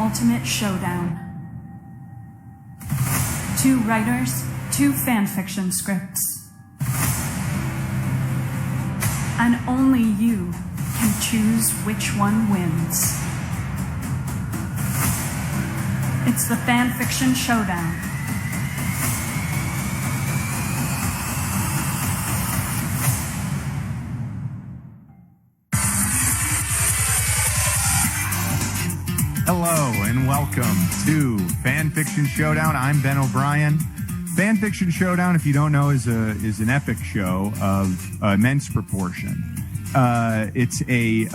ultimate showdown. 2 writers, 2 fanfiction scripts. And only you can choose which one wins. It's the fanfiction showdown. Hello and welcome to Fanfiction Showdown. I'm Ben O'Brien. Fanfiction Showdown, if you don't know, is an epic show of immense proportion. It's a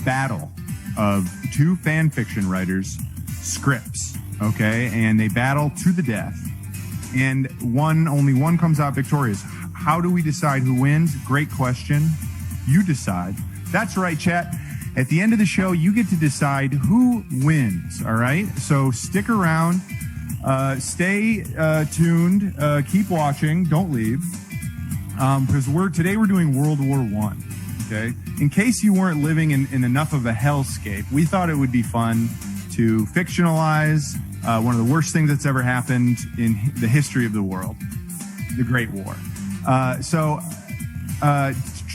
battle of 2 fanfiction writers' scripts, okay, and they battle to the death. And only one comes out victorious. How do we decide who wins? Great question. You decide. That's right, chat. At the end of the show, you get to decide who wins, all right? So stick around, stay tuned, keep watching, don't leave, because today we're doing World War I, okay? In case you weren't living in enough of a hellscape, we thought it would be fun to fictionalize one of the worst things that's ever happened in the history of the world, the Great War.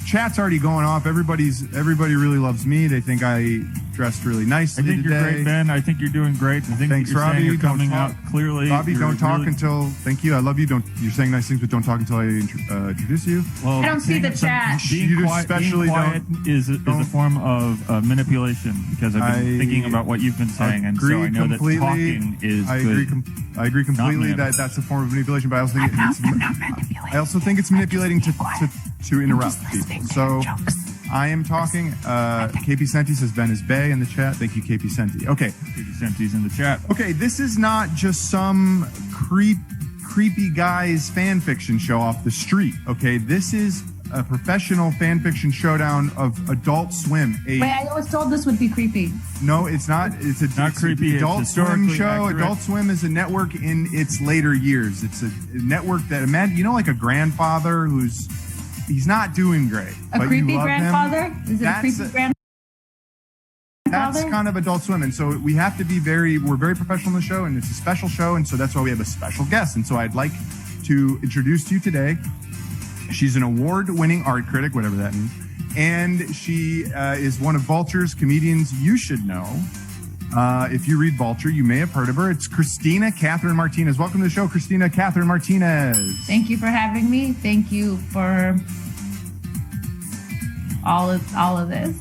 Chat's already going off. Everybody really loves me. They think I dressed really nicely today. I think you're great, Ben. I think you're doing great. I think Thanks, you're Robbie. You're coming out clearly. Robbie, don't talk until. Thank you. I love you. You're saying nice things, but don't talk until I introduce you. Well, I don't see the chat. Being quiet is a form of manipulation because I've been thinking about what you've been saying, and so I know that talking is good. I agree completely that that's a form of manipulation, but I also think it's manipulating to interrupt people. So I am talking. KP Senti says Ben is Bay in the chat. Thank you, KP Senti. Okay. KP Senti's in the chat. Okay, this is not just some creepy guy's fan fiction show off the street. Okay, this is a professional fan fiction showdown of Adult Swim. Wait, I was told this would be creepy. No, it's not. It's not creepy. Adult Swim show. Accurate. Adult Swim is a network in its later years. It's a network that, like a grandfather he's not doing great. A creepy grandfather? Is it a creepy grandfather? That's kind of Adult Swim. And so we have to be we're very professional in the show, and it's a special show, and so that's why we have a special guest. And so I'd like to introduce to you today. She's an award-winning art critic, whatever that means, and she is one of Vulture's comedians you should know. If you read Vulture, you may have heard of her. It's Christina Catherine Martinez. Welcome to the show, Christina Catherine Martinez. Thank you for having me. Thank you for all of this.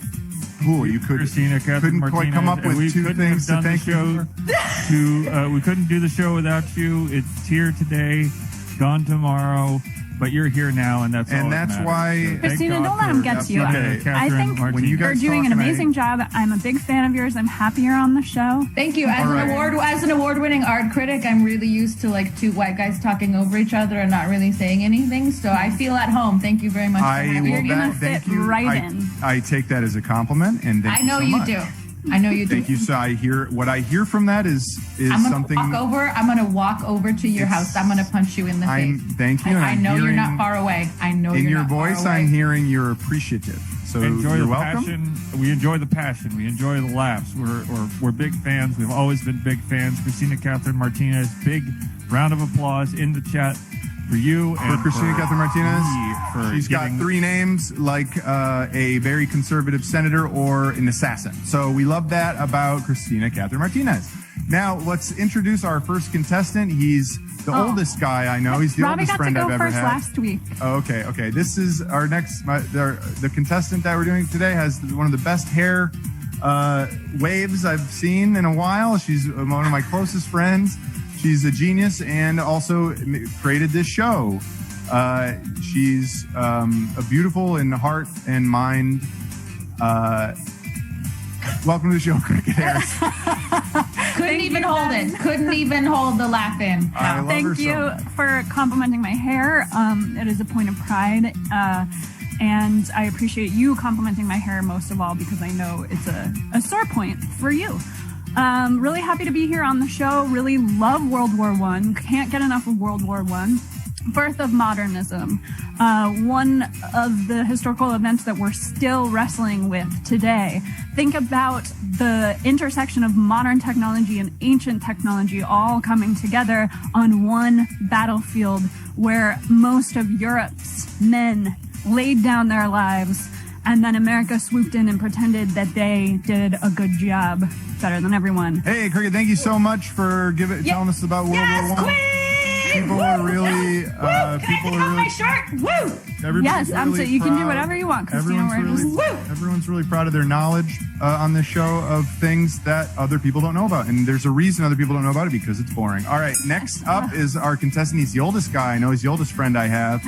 Cool. You Christina Catherine couldn't Martinez, quite come up with 2 things to thank you for. We couldn't do the show without you. It's here today, gone tomorrow. But you're here now, and that's why. Christina, don't let him get to you. I think you're doing an amazing job. I'm a big fan of yours. I'm happy you're on the show. Thank you. As an award-winning art critic, I'm really used to 2 white guys talking over each other and not really saying anything. So I feel at home. Thank you very much. You're gonna fit right in. I take that as a compliment, and I know you do. I know you do. Thank you. So I hear from that is something. I'm gonna walk over to your house. I'm gonna punch you in the face. Thank you. I know you're not far away. I know in you're your not voice. Far away. I'm hearing you're appreciative. So you're welcome. Passion. We enjoy the passion. We enjoy the laughs. We're big fans. We've always been big fans. Christina Catherine Martinez. Big round of applause in the chat for you and for Christina Catherine Martinez. She's got 3 names, like a very conservative senator or an assassin. So we love that about Christina Catherine Martinez. Now let's introduce our first contestant. He's the oldest guy I know. He's the oldest friend I've ever had. Robbie got to go first last week. Okay. This is our next. The contestant that we're doing today has one of the best hair waves I've seen in a while. She's one of my closest friends. She's a genius and also created this show. She's a beautiful in heart and mind. Welcome to the show, Cricket Harris. Couldn't even hold the laugh in. Thank you for complimenting my hair. It is a point of pride. And I appreciate you complimenting my hair most of all because I know it's a sore point for you. Really happy to be here on the show. Really love World War I. Can't get enough of World War I. birth of modernism, one of the historical events that we're still wrestling with today. Think about the intersection of modern technology and ancient technology all coming together on one battlefield where most of Europe's men laid down their lives, and then America swooped in and pretended that they did a good job, better than everyone. Hey, Cricket, thank you so much for telling us about World War I. People are really, Can I take off my shirt? Woo! Yes, absolutely. You can do whatever you want, Christina. Everyone's really proud of their knowledge on this show of things that other people don't know about. And there's a reason other people don't know about it, because it's boring. All right, next up is our contestant. He's the oldest guy I know. He's the oldest friend I have.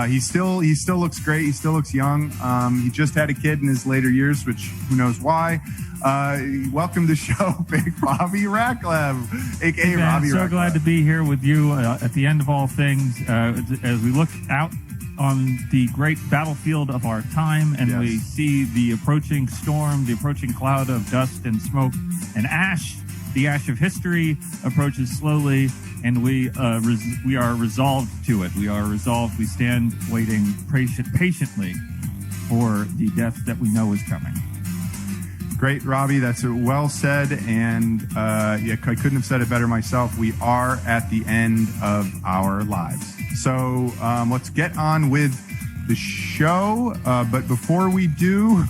He still looks great. He still looks young. He just had a kid in his later years, which who knows why. Welcome to the show, Big Bobby Ratcliffe, a.k.a. Robbie. So glad to be here with you at the end of all things, as we look out on the great battlefield of our time, and we see the approaching storm, the approaching cloud of dust and smoke and ash. The ash of history approaches slowly, and we are resolved to it. We are resolved. We stand waiting patiently for the death that we know is coming. Great, Robbie. That's well said. And I couldn't have said it better myself. We are at the end of our lives. So let's get on with the show. But before we do,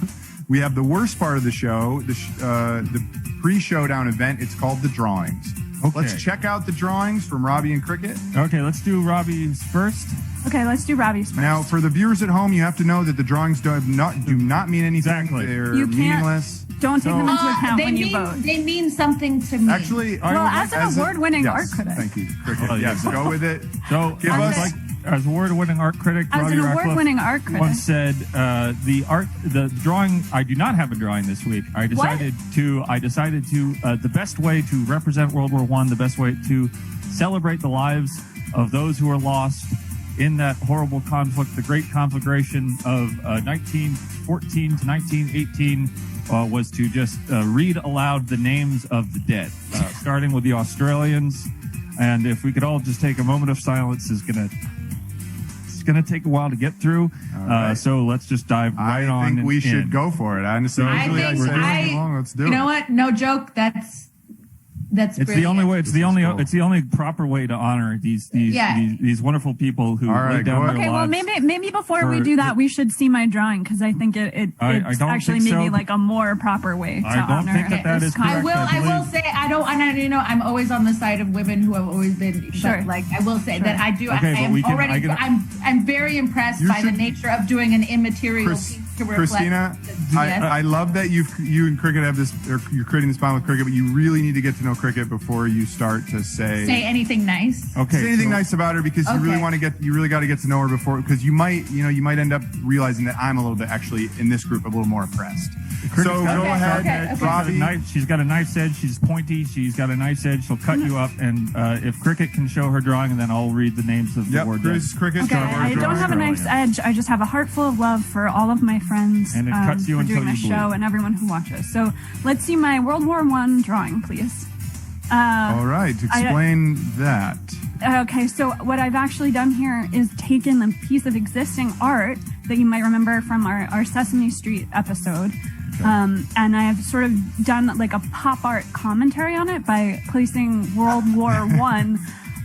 we have the worst part of the show, the pre-showdown event. It's called the drawings. Okay. Let's check out the drawings from Robbie and Cricket. Okay, let's do Robbie's first. Okay, let's do Robbie's first. Now, for the viewers at home, you have to know that the drawings do not mean anything. Exactly. They're meaningless. Don't take them into account when you vote. They mean something to me. Actually, as an award-winning art critic. Thank you, Cricket. Yes, go with it. So, as award-winning art critic, as an award-winning art critic, once said, the drawing. I do not have a drawing this week. I decided to. The best way to represent World War I, the best way to celebrate the lives of those who were lost in that horrible conflict, the great conflagration of 1914 to 1918. Was to just read aloud the names of the dead, starting with the Australians. And if we could all just take a moment of silence, it's gonna take a while to get through. Right. So let's just dive right on. I think we should go for it. Honestly, let's do it. You know what? No joke. That's it's brilliant. The only way. It's the only proper way to honor these wonderful people who laid down their lives. Well, maybe before we do that, we should see my drawing, because I think it's actually maybe like a more proper way to honor. I don't think that is correct. I will say I'm always on the side of women who have always been. Sure. But, I will say that I do. Okay, I'm very impressed by the nature of doing an immaterial piece to reflect. Christina, I love that you and Cricket have this. Or you're creating this bond with Cricket, but you really need to get to know Cricket before you start to say anything nice. Okay, say anything nice about her, because you really got to get to know her before, because you might end up realizing that I'm a little bit, actually in this group, a little more oppressed. So go ahead, Robbie. She's got a knife's edge. She's pointy. She's got a knife's edge. She'll cut you up. And if Cricket can show her drawing, and then I'll read the names of the word. Cricket. Okay, I don't have a knife's edge. I just have a heart full of love for all of my friends, and it cuts you for until doing the show and everyone who watches. So let's see my World War I drawing, please. All right, explain that. Okay, so what I've actually done here is taken a piece of existing art that you might remember from our Sesame Street episode. Okay. And I have sort of done like a pop art commentary on it by placing World War I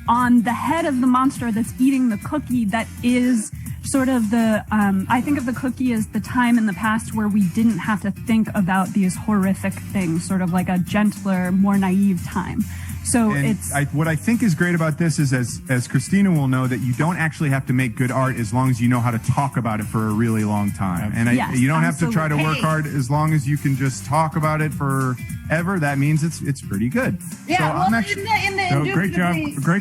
on the head of the monster that's eating the cookie that is sort of I think of the cookie as the time in the past where we didn't have to think about these horrific things, sort of like a gentler, more naive time. So what I think is great about this is, as Christina will know, that you don't actually have to make good art as long as you know how to talk about it for a really long time. And you don't have to try to work hard as long as you can just talk about it forever. That means it's pretty good. Yeah, so great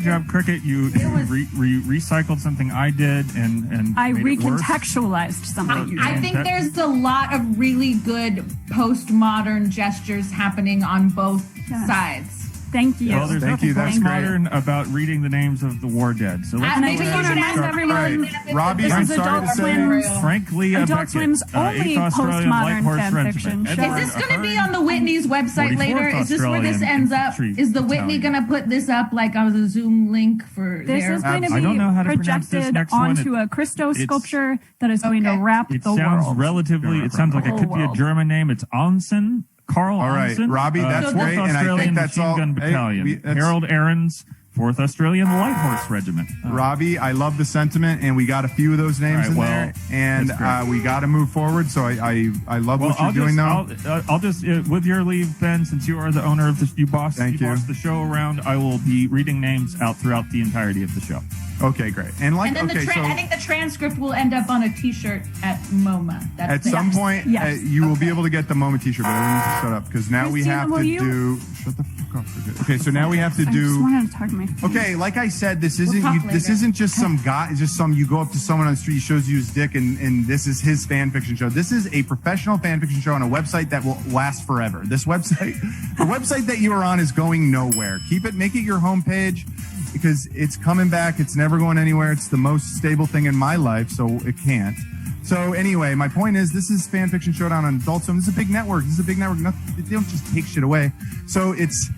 job, Cricket. You recycled something I did, and I recontextualized something. I think there's a lot of really good postmodern gestures happening on both sides. Thank you. Well, there's Thank nothing you, that's modern about reading the names of the war dead. So let's Maybe go you ahead should and ask start. everyone. Right. Robbie, This I'm is sorry to Adult say. Swim's Frank Lee Adult Beckett, Swim's only 8th Australian Light postmodern Horse fan Regiment. fiction show. Edward Is this going to be Ahern, on the Whitney's website 44th later? Is this where this Australian ends up? Infantry Is the Whitney Battalion. going to put this up like on the Zoom link for This their? is going to I don't know how to be pronounce this projected next one. onto a Christo It's- sculpture that is going to Okay. wrap It the sounds world. relatively. It sounds like it The could whole be a world. German name. It's Onsen. Carl All right, Onsen. Robbie, that's 4th great, and I think Australian that's Machine all- Gun hey, Battalion. that's- Harold Aaron's 4th Australian Light Horse Regiment. Robbie, I love the sentiment, and we got a few of those names All right, in well, there, and that's great. we got to move forward. So I love what you're doing, though. I'll just, with your leave, Ben, since you are the owner of you boss the show around, I will be reading names out throughout the entirety of the show. Okay, great. And like, And then okay, so I think the transcript will end up on a T-shirt at MoMA. That's at the- some point, Yes. you will be able to get the moment T-shirt, but everyone needs to shut up because now we Christina, have will to you- do. Shut the fuck up. Okay, so now we have to I just do. wanted to talk to my friend. Okay, like I said, this isn't talk this later. isn't just some guy. It's just some you go up to someone on the street, he shows you his dick, and this is his fan fiction show. This is a professional fan fiction show on a website that will last forever. This website, the website that you are on, is going nowhere. Make it your homepage because it's coming back. It's never going anywhere. It's the most stable thing in my life, so it can't. So anyway, my point is, this is Fan Fiction Showdown on Adult Swim. This is a big network. They don't just take shit away. So it's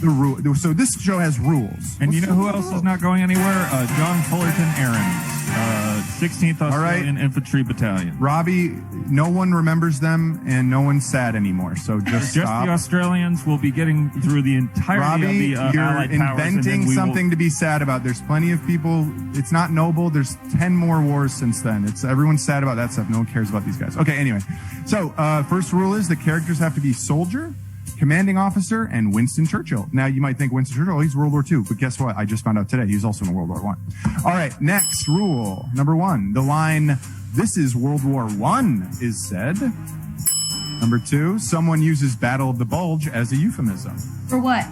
the rule. So this show has rules. And you know who else is not going anywhere? John Fullerton Aarons, 16th Australian Infantry Battalion. Robbie, no one remembers them and no one's sad anymore. So just stop. The Australians will be getting through the entirety Robbie, of the you're Allied powers. inventing something to be sad about. There's plenty of people. It's not noble. There's 10 more wars since then. Everyone's sad about that stuff. No one cares about these guys. Okay, anyway. So first rule is the characters have to be soldier, commanding officer, and Winston Churchill. Now, you might think Winston Churchill, he's World War II, but guess what? I just found out today he's also in World War I. All right, next rule, number 1. The line, "This is World War I," is said. Number 2, someone uses Battle of the Bulge as a euphemism. For what?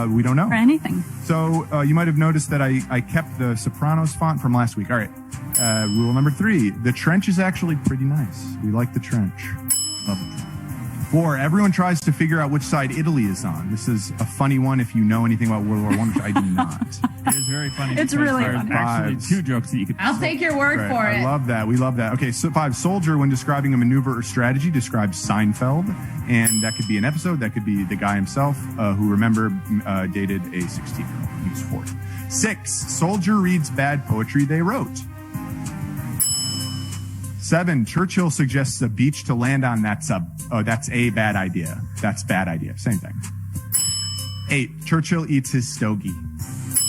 We don't know. For anything. So you might have noticed that I kept the Sopranos font from last week. All right, rule number 3, the trench is actually pretty nice. We like the trench. Love the trench. 4, everyone tries to figure out which side Italy is on. This is a funny one if you know anything about World War I, which I do not. It is very funny. It's because really there's funny. actually 5s. 2 jokes that you could. I'll take your word Right, for I it. love that. We love that. Okay, so 5, soldier, when describing a maneuver or strategy, describes Seinfeld. And that could be an episode. That could be the guy himself, who, remember, dated a 16-year-old. He was 40. 6, soldier reads bad poetry they wrote. 7, Churchill suggests a beach to land on. That's a bad idea. That's bad idea. Same thing. 8, Churchill eats his stogie.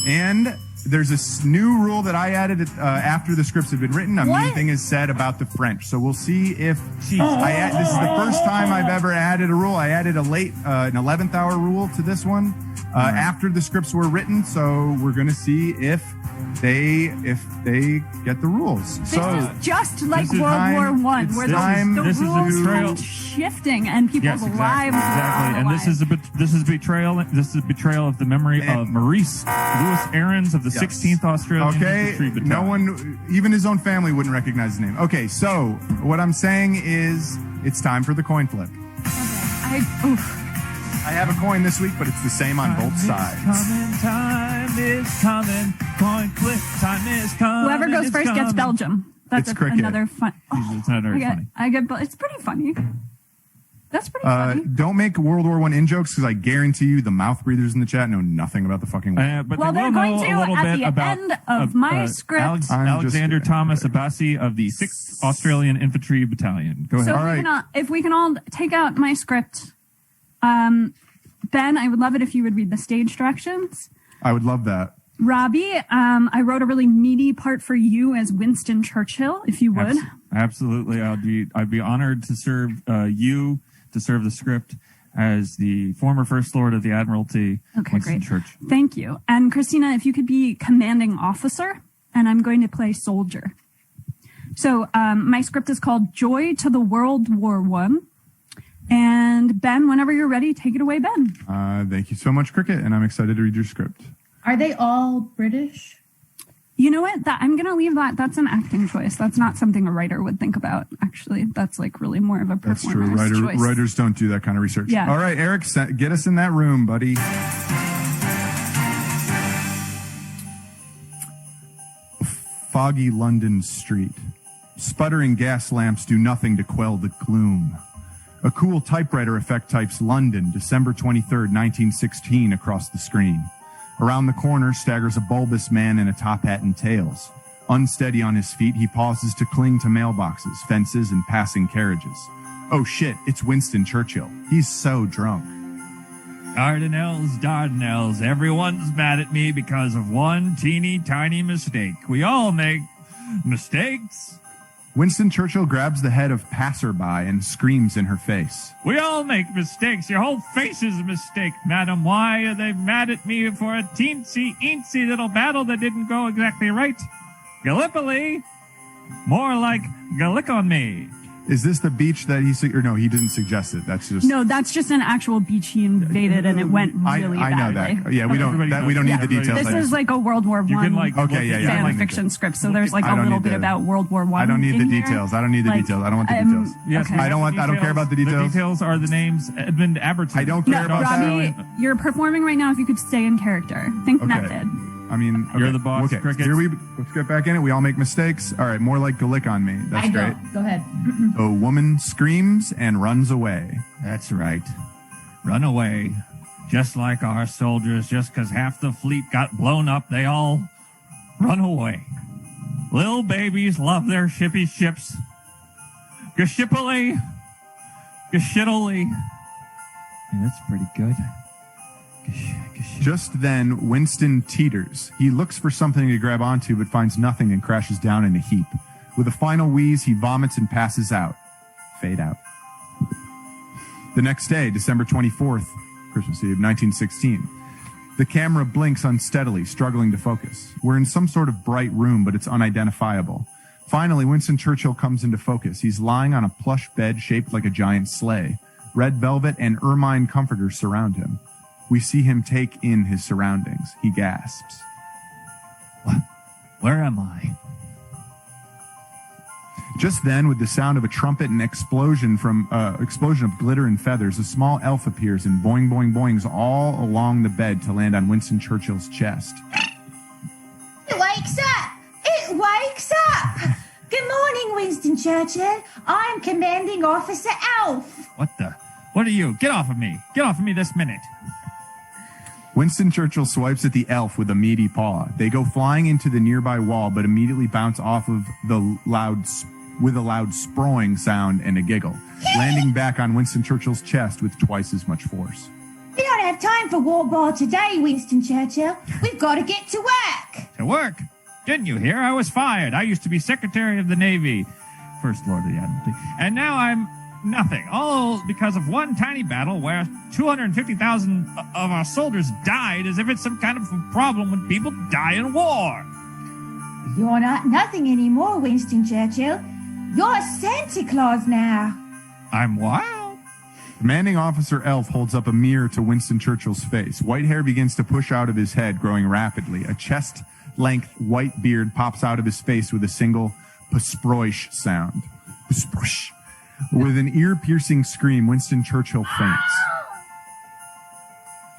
And there's this new rule that I added after the scripts have been written. A mean thing is said about the French. So we'll see if this is the first time I've ever added a rule. I added a late, an 11th hour rule to this one after the scripts were written. So we're going to see if they get the rules. This So is just like this is World time- War One, it's where time- the this is a rules betrayal. kept shifting and people's Yes, lives. exactly. And this is betrayal. This is a betrayal of the memory of Maurice Lewis Aarons of the 16th Australian Infantry Battalion. No one, even his own family, wouldn't recognize his name. Okay, so what I'm saying is it's time for the coin flip. I have a coin this week, but it's the same on both sides. Time is coming. Coin flip. Time is coming. Whoever goes it's first gets coming. Belgium. That's It's cricket. another fun. It's not very funny. It's pretty funny. That's pretty funny. Don't make World War I in jokes because I guarantee you the mouth breathers in the chat know nothing about the fucking war. But Well, they they're will going know to a little at bit the about end of my script. Alexander Thomas Abbasi of the 6th Australian Infantry Battalion. Go ahead. So All right. if we can all take out my script, Ben, I would love it if you would read the stage directions. I would love that. Robbie, I wrote a really meaty part for you as Winston Churchill, if you would. Absolutely. I'd be honored to serve you to serve the script as the former First Lord of the Admiralty, Okay, Winston great. Churchill. Thank you. And Christina, if you could be commanding officer, and I'm going to play soldier. So my script is called Joy to the World War One. And Ben, whenever you're ready, take it away, Ben. Thank you so much, Cricket, and I'm excited to read your script. Are they all British? You know what? I'm going to leave that. That's an acting choice. That's not something a writer would think about, actually. That's like really more of a performer's That's true. choice. Writers don't do that kind of research. Yeah. All right, Eric, get us in that room, buddy. Foggy London street. Sputtering gas lamps do nothing to quell the gloom. A cool typewriter effect types London, December 23rd, 1916 across the screen. Around the corner staggers a bulbous man in a top hat and tails. Unsteady on his feet, he pauses to cling to mailboxes, fences, and passing carriages. Oh shit, it's Winston Churchill. He's so drunk. Dardanelles, everyone's mad at me because of one teeny tiny mistake. We all make mistakes. Winston Churchill grabs the head of passerby and screams in her face. We all make mistakes. Your whole face is a mistake, madam. Why are they mad at me for a teensy-eensy little battle that didn't go exactly right? Gallipoli? More like Gallic on me. Is this the beach that no, he didn't suggest it. That's just... No, that's just an actual beach he invaded, and it went really badly. I know that. Yeah, we don't need the details. This is like a World War I fan fiction script, so there's like a little bit about World War I. I don't need the details. I don't need the details. I don't want the details. Yes, okay. I don't care about the details. The details are the names Edmund Aberton. I don't care about Robbie, that. you're performing right now. If you could stay in character, think method. I mean, okay. You're the boss. Okay, let's get back in it. We all make mistakes. All right, more like Gallic on me. That's great. Go ahead. A woman screams and runs away. That's right. Run away. Just like our soldiers, just because half the fleet got blown up, they all run away. Little babies love their shippy ships. Gashipoli. Gashitoli. Yeah, that's pretty good. Just then, Winston teeters. He looks for something to grab onto, but finds nothing and crashes down in a heap. With a final wheeze, he vomits and passes out. Fade out. The next day, December 24th, Christmas Eve, 1916. The camera blinks unsteadily, struggling to focus. We're in some sort of bright room, but it's unidentifiable. Finally, Winston Churchill comes into focus. He's lying on a plush bed shaped like a giant sleigh. Red velvet and ermine comforters surround him. We see him take in his surroundings. He gasps. What? Where am I? Just then, with the sound of a trumpet and explosion of glitter and feathers, a small elf appears and boing, boing, boings all along the bed to land on Winston Churchill's chest. It wakes up! It wakes up! Good morning, Winston Churchill. I'm Commanding Officer Elf. What are you? Get off of me. Get off of me this minute. Winston Churchill swipes at the elf with a meaty paw. They go flying into the nearby wall, but immediately bounce off of with a loud sproing sound and a giggle, landing back on Winston Churchill's chest with twice as much force. We don't have time for war ball today, Winston Churchill. We've got to get to work. To work? Didn't you hear? I was fired. I used to be Secretary of the Navy, First Lord of the Admiralty, and now I'm nothing. All because of one tiny battle where 250,000 of our soldiers died as if it's some kind of a problem when people die in war. You're not nothing anymore, Winston Churchill. You're Santa Claus now. I'm wild. Commanding Officer Elf holds up a mirror to Winston Churchill's face. White hair begins to push out of his head, growing rapidly. A chest-length white beard pops out of his face with a single pasproish sound. Pasproish. With an ear-piercing scream, Winston Churchill faints.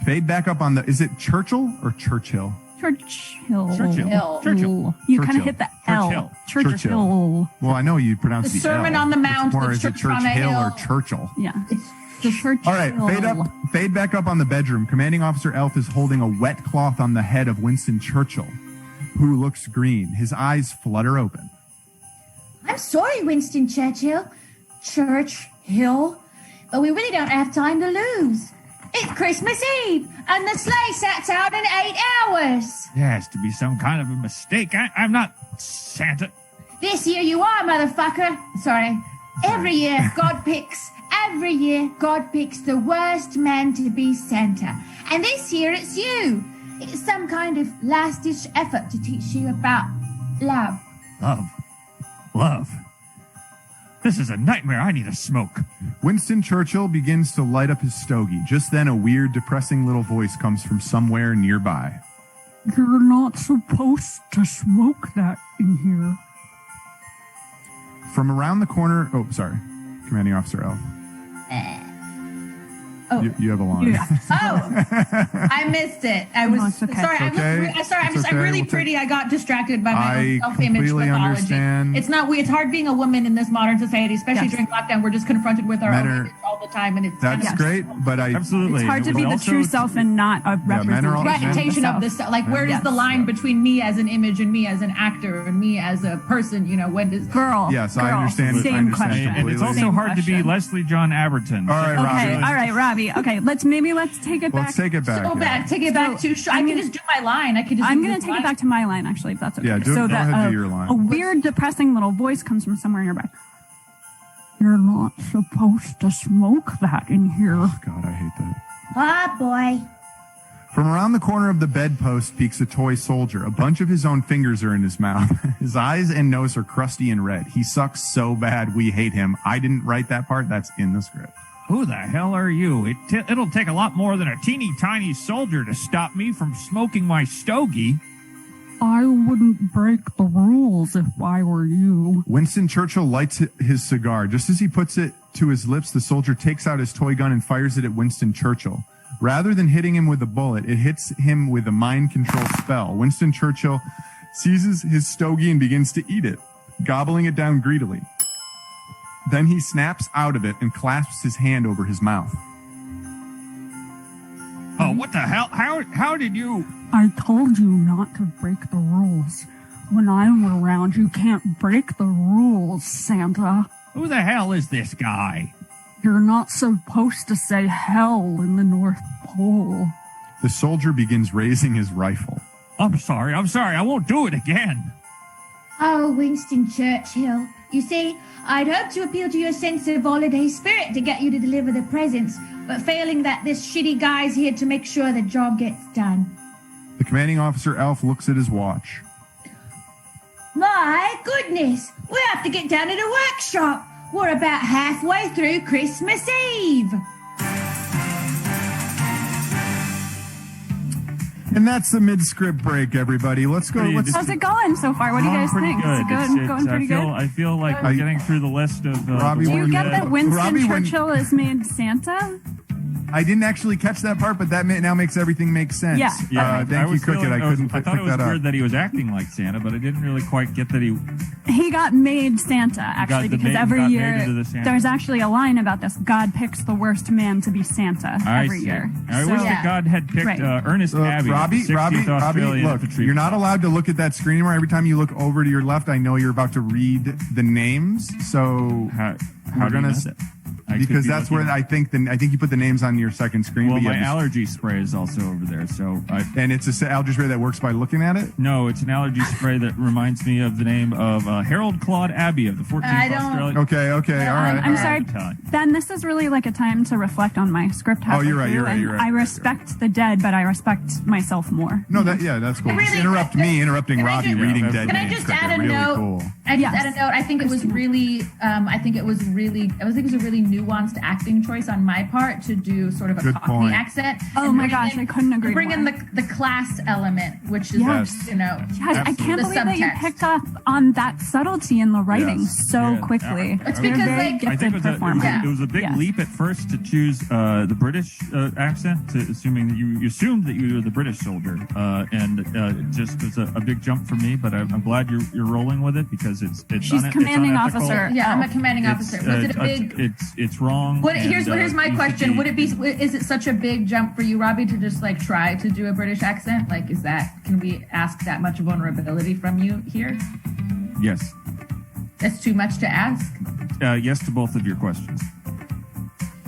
Fade back up on the... Is it Churchill or Churchill? Churchill. You kind of hit the L. Churchill. Well, I know you pronounce the Sermon L. on the Mount. Or is it Churchill or Churchill? Yeah. The Churchill. All right, fade back up on the bedroom. Commanding Officer Elf is holding a wet cloth on the head of Winston Churchill, who looks green. His eyes flutter open. I'm sorry, Winston Churchill. Churchill. But we really don't have time to lose. It's Christmas Eve, and the sleigh sets out in 8 hours. There has to be some kind of a mistake. I'm not Santa. This year you are, motherfucker. Sorry. Every year, God picks the worst man to be Santa. And this year, it's you. It's some kind of last-ditch effort to teach you about love. Love. This is a nightmare. I need a smoke. Winston Churchill begins to light up his stogie. Just then, a weird, depressing little voice comes from somewhere nearby. You're not supposed to smoke that in here. From around the corner... Oh, sorry. Commanding Officer Elf. You have a line. Yeah. I missed it. I was it's okay. sorry. It's okay. I'm really We'll pretty. I got distracted by my I own self-image completely mythology. understand. It's not. It's hard being a woman in this modern society, especially Yes. during lockdown. We're just confronted with our Men own are- image all the time, and it's That's kind of great, but I... Absolutely. It's hard to But be the also- true self and not a men are all- representation of this. this. Like, where does Yes. the line between me as an image and me as an actor and me as a person? You know, when does Girl. Yes, I girl. understand. Same I understand question. And it's also Completely. hard to be question. Leslie John Aberton. All right, Okay, Robbie. all right, Robbie. Okay, let's take it back. Let's take it back. so yeah. bad? Take it back to. I can just do my line. I can just. I'm do going this to take it line. back to my line, actually, if that's okay. Yeah, go that ahead, do your line. a weird, depressing little voice comes from somewhere in your back. You're not supposed to smoke that in here. God, I hate that. Oh, boy. From around the corner of the bedpost peeks a toy soldier. A bunch of his own fingers are in his mouth. His eyes and nose are crusty and red. He sucks so bad we hate him. I didn't write that part. That's in the script. Who the hell are you? It'll take a lot more than a teeny tiny soldier to stop me from smoking my stogie. I wouldn't break the rules if I were you. Winston Churchill lights his cigar. Just as he puts it to his lips, the soldier takes out his toy gun and fires it at Winston Churchill. Rather than hitting him with a bullet, it hits him with a mind control spell. Winston Churchill seizes his stogie and begins to eat it, gobbling it down greedily. Then he snaps out of it and clasps his hand over his mouth. Oh, what the hell? How did you... I told you not to break the rules. When I'm around, you can't break the rules, Santa. Who the hell is this guy? You're not supposed to say hell in the North Pole. The soldier begins raising his rifle. I'm sorry. I won't do it again. Oh, Winston Churchill. You see, I'd hoped to appeal to your sense of holiday spirit to get you to deliver the presents, but failing that, this shitty guy's here to make sure the job gets done. The commanding officer, Elf, looks at his watch. My goodness, we have to get down to the workshop. We're about halfway through Christmas Eve. And that's the mid-script break, everybody. Let's go. How's it going so far? What do you guys Pretty think? good. Is it good? Going pretty good? I feel like we're getting through the list of... Robbie, Do when you get that Winston Robbie, when- Churchill is made Santa? I didn't actually catch that part, but that now makes everything make sense. Yeah. Thank you, Cricket. I couldn't I pick thought it was that up. weird that he was acting like Santa, but I didn't really quite get that he... He got made Santa, actually, because every got year made into the Santa. there's actually a line about this. God picks the worst man to be Santa every year. I wish that God had picked Right. Ernest Abbey, Robbie, the 60th Australian look, Infantry. you're not allowed to look at that screen anymore. Every time you look over to your left, I know you're about to read the names. So How we're do you gonna know that? I could because be that's looking where at- I think you put the names on your second screen. Well, but you my have to- allergy spray is also over there, so and it's a allergy spray that works by looking at it. no, it's an allergy spray that reminds me of the name of Harold Claude Abbey of the 14th I don't- Australian. Okay, all right. I'm all sorry, right. Ben, this is really like a time to reflect on my script. Oh, you're right, halfway you're through, right, and you're right, I you're right, respect the dead, but I respect myself more. No, that's cool. Really, Just interrupt me interrupting can I Robbie just- reading yeah, dead Can I names. just Cricket. add a Really note? cool. I just Yes. add a note. I think it was really a really nuanced acting choice on my part to do sort of a Good Cockney point. accent. Oh and my bring gosh, in- I couldn't agree Bring in more. the class element, which is Yes. you know. Yes, I can't The believe that you subtext. picked up on that subtlety in the writing Yes. so Yeah. quickly. It's You're a because, very like- I think gifted performer. Yeah. it was a big Yes. leap at first to choose the British accent, assuming that you assumed that you were the British soldier, and it just was a big jump for me. But I'm glad you're rolling with it because it's She's commanding unethical. officer. Yeah, I'm a Elf. commanding officer. Was it a big? It's wrong. Here's my needs to question. be- Would it be? Is it such a big jump for you, Robbie, to just like try to do a British accent? Like, can we ask that much vulnerability from you here? Yes. That's too much to ask. Yes to both of your questions.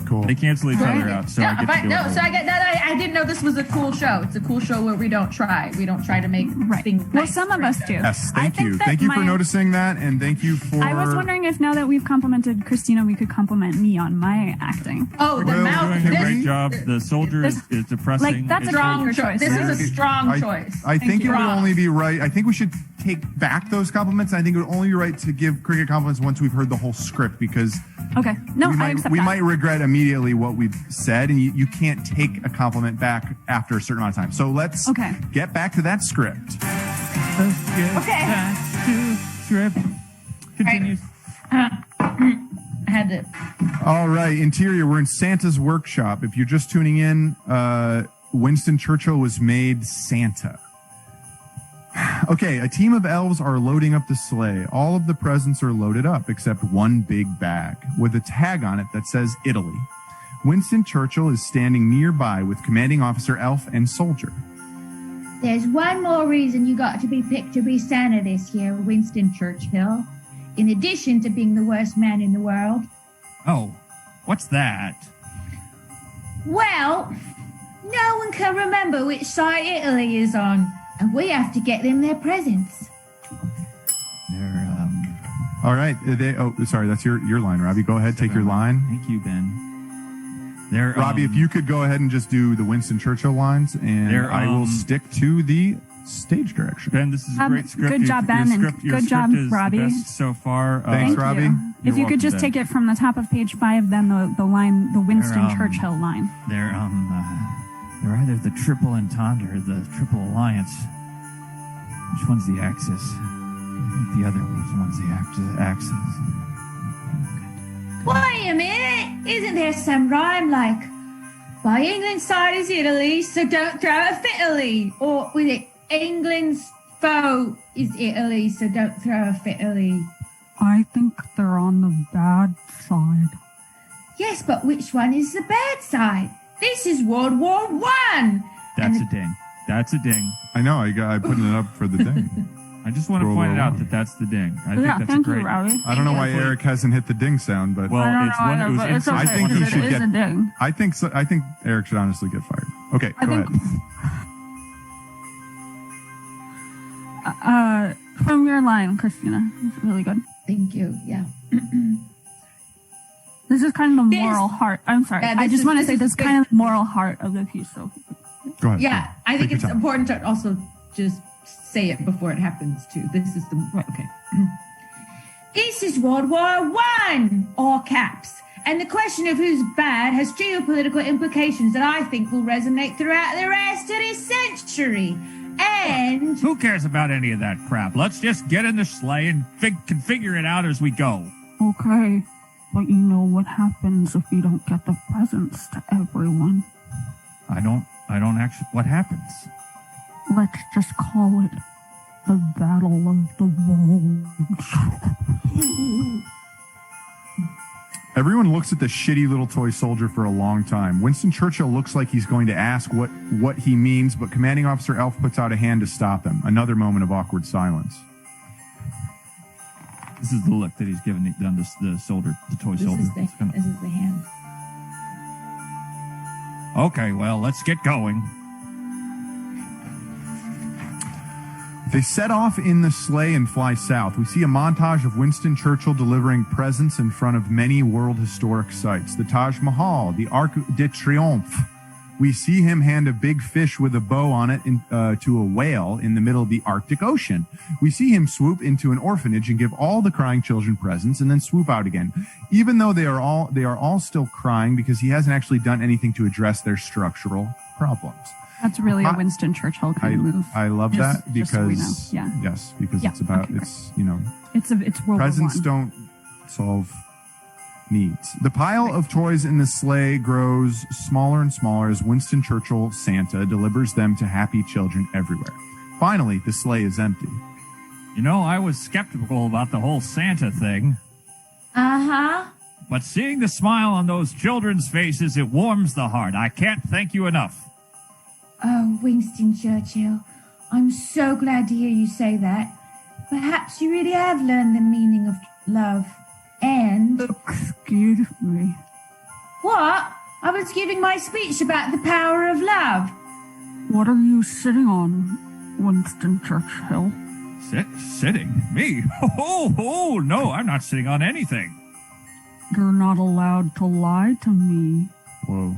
Cool. They cancel each other out, so I get to do it. So I get that. I didn't know this was a cool show. It's a cool show where we don't try. We don't try to make Right. things. Well, nice some of us do. Yes, I thank think you. that Thank you for my- noticing that, and thank you for. I was wondering if now that we've complimented Christina, we could compliment me on my acting. Oh, the Well, mouth. Doing a This great job. The soldier is depressing. Like, that's a It's- strong strong choice. choice. This is a strong I, choice. I think it would Strong. only be right. I think we should take back those compliments. I think it would only be right to give Cricket compliments once we've heard the whole script because Okay. No, I accept we that. might regret immediately what we've said, and you can't take a compliment back after a certain amount of time. So let's get back to that script. Let's get back to script. Continues. I had to. All right, interior. We're in Santa's workshop. If you're just tuning in, Winston Churchill was made Santa. Okay, a team of elves are loading up the sleigh. All of the presents are loaded up except one big bag with a tag on it that says Italy. Winston Churchill is standing nearby with commanding officer Elf and soldier. There's one more reason you got to be picked to be Santa this year, Winston Churchill. In addition to being the worst man in the world. Oh, what's that? Well, no one can remember which side Italy is on, and we have to get them their presents. They're, All right. Sorry, that's your line, Robbie. Go ahead, take your line. Thank you, Ben. They're, Robbie, if you could go ahead and just do the Winston Churchill lines, and I will stick to the stage direction. Ben, this is a great script. Good job, Ben, and good job, Robbie. The best so far. Thanks, Robbie. You. If you could just welcome, take it from the top of page 5, then the line, the Winston Churchill line. They're either the triple entendre or the triple alliance. Which one's the axis? I think the other one's the axis. Wait a minute! Isn't there some rhyme like, by England's side is Italy, so don't throw a fitily? Or with it, England's foe is Italy, so don't throw a fitily? I think they're on the bad side. Yes, but which one is the bad side? This is World War One. That's a ding. That's a ding. I know. I put it up for the ding. I just want to point it out that that's the ding. I think that's thank a great. you, Robbie. I don't know why Eric hasn't hit the ding sound, but Well, I don't it's know one. either, It was but it's okay, I think he because should it is get. a ding. I think so. I think Eric should honestly get fired. Okay, go ahead. From your line, Christina. It's really good. Thank you. Yeah. This is kind of the moral heart. I'm sorry. Yeah, I just want to say this is kind of the moral heart of the piece. So Go ahead. Yeah, I think Take it's your time. important to also just say it before it happens too. This is the okay. This is World War One, all caps. And the question of who's bad has geopolitical implications that I think will resonate throughout the rest of this century. And Who cares about any of that crap? Let's just get in the sleigh and can figure it out as we go. okay, but you know what happens if you don't get the presents to everyone? I don't actually. What happens? Let's just call it the Battle of the Bulge. Everyone looks at the shitty little toy soldier for a long time. Winston Churchill looks like he's going to ask what he means, but Commanding Officer Elf puts out a hand to stop him. Another moment of awkward silence. This is the look that he's giving the soldier, the toy soldier. This is the hand. Okay, well, let's get going. They set off in the sleigh and fly south. We see a montage of Winston Churchill delivering presents in front of many world historic sites. The Taj Mahal, the Arc de Triomphe. We see him hand a big fish with a bow on it to a whale in the middle of the Arctic Ocean. We see him swoop into an orphanage and give all the crying children presents and then swoop out again. Even though they are all still crying because he hasn't actually done anything to address their structural problems. That's really a Winston Churchill kind of move. I love that because so we know. Yeah. Yes, because Yeah, it's about okay, it's you know It's World War presents One. don't solve needs. The pile of toys in the sleigh grows smaller and smaller as Winston Churchill Santa delivers them to happy children everywhere. Finally, the sleigh is empty. You know, I was skeptical about the whole Santa thing, uh-huh. but seeing the smile on those children's faces, it warms the heart. I can't thank you enough. Oh, Winston Churchill, I'm so glad to hear you say that. Perhaps you really have learned the meaning of love. And... Excuse me. What? I was giving my speech about the power of love. What are you sitting on, Winston Churchill? Sitting? Me? Oh, no, I'm not sitting on anything. You're not allowed to lie to me. Whoa.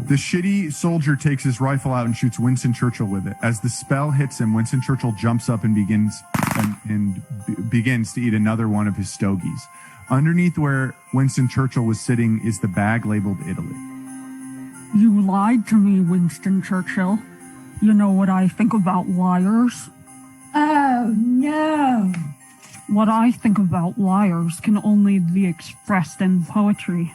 The shitty soldier takes his rifle out and shoots Winston Churchill with it. As the spell hits him, Winston Churchill jumps up and begins to eat another one of his stogies. Underneath where Winston Churchill was sitting is the bag labeled Italy. You lied to me, Winston Churchill. You know what I think about liars? Oh, no. What I think about liars can only be expressed in poetry.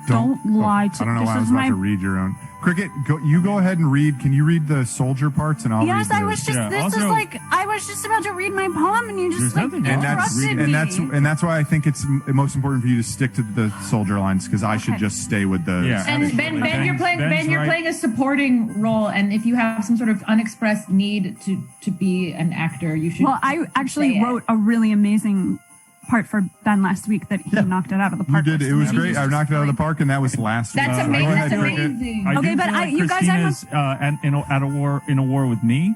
Don't lie to... I don't know this why I was is about my... to read your own. Cricket, you go ahead and read. Can you read the soldier parts and I'll Yes, read I was just... Yeah, this also- is like... I was just about to read my poem and you just There's like nothing and wrong that's with interrupted reading. me. and that's why I think it's most important for you to stick to the soldier lines because I should Okay. just stay with the. Yeah. And Ben, you're playing Ben's you're right. playing a supporting role, and if you have some sort of unexpressed need to be an actor, you should. Well, I actually say it. wrote a really amazing part for Ben last week that he knocked it out of the You park. did. with It was somebody great. who's I just knocked it out of the like- park, and that was last week. That's Go amazing. ahead, That's Cricket. amazing. I Okay, do but feel like you guys are Christina's at a war with me.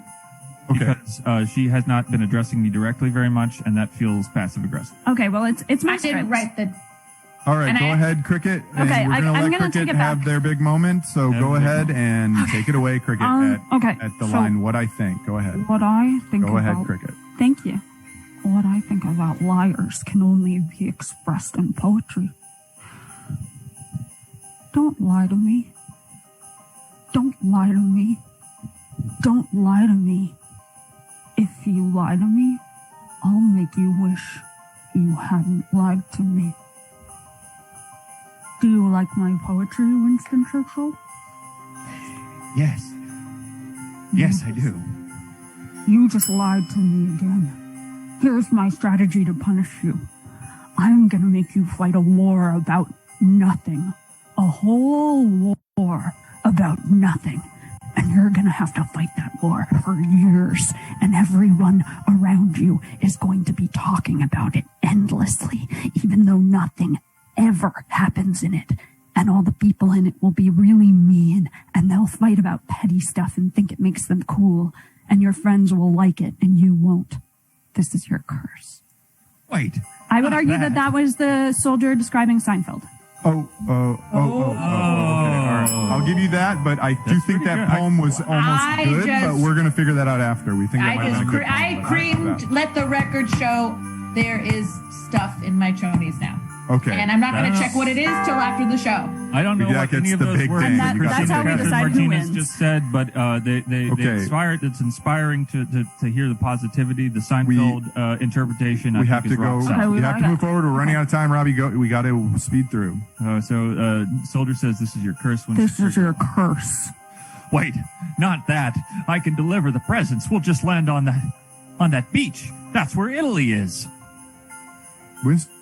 Okay. Because she has not been addressing me directly very much, and that feels passive aggressive. Okay, well, it's my I didn't script. write the. All right, And go I- ahead, Cricket. And Okay, we're I'm gonna let gonna take Cricket it back. have their big moment. So Have go a big ahead moment. and take it away, Cricket. Okay, At the so- line, what I think. Go ahead. What I think Go about... ahead, Cricket. Thank you. What I think about liars can only be expressed in poetry. Don't lie to me. Don't lie to me. Don't lie to me. If you lie to me, I'll make you wish you hadn't lied to me. Do you like my poetry, Winston Churchill? Yes. Yes, I do. You just lied to me again. Here's my strategy to punish you. I'm gonna make you fight a war about nothing. A whole war about nothing. And you're gonna have to fight that war for years. And everyone around you is going to be talking about it endlessly, even though nothing ever happens in it. And all the people in it will be really mean, and they'll fight about petty stuff and think it makes them cool. And your friends will like it, and you won't. This is your curse. Wait. I would not argue that that was the soldier describing Seinfeld. Okay. All right. I'll give you that, but I do That's think pretty that good. poem was almost I good, but just- we're going to figure that out after. We think that might have been a good poem, I but creamed. Let the record show there is stuff in my chonies now. Okay. And I'm not going to That's- check what it is till after the show. I don't know Yeah, what any it's of the those big words thing. that And that's Christina how we Catherine decide who Martinez wins. just said, but they Okay. inspired. It's inspiring to hear the positivity. The Seinfeld interpretation. I we think have to is rock go. solid. Okay, We have to move forward. We're running out of time, Robbie. We got to speed through. Soldier says, "This is your curse." When This is your curse. Wait, not that. I can deliver the presents. We'll just land on that beach. That's where Italy is. Winston.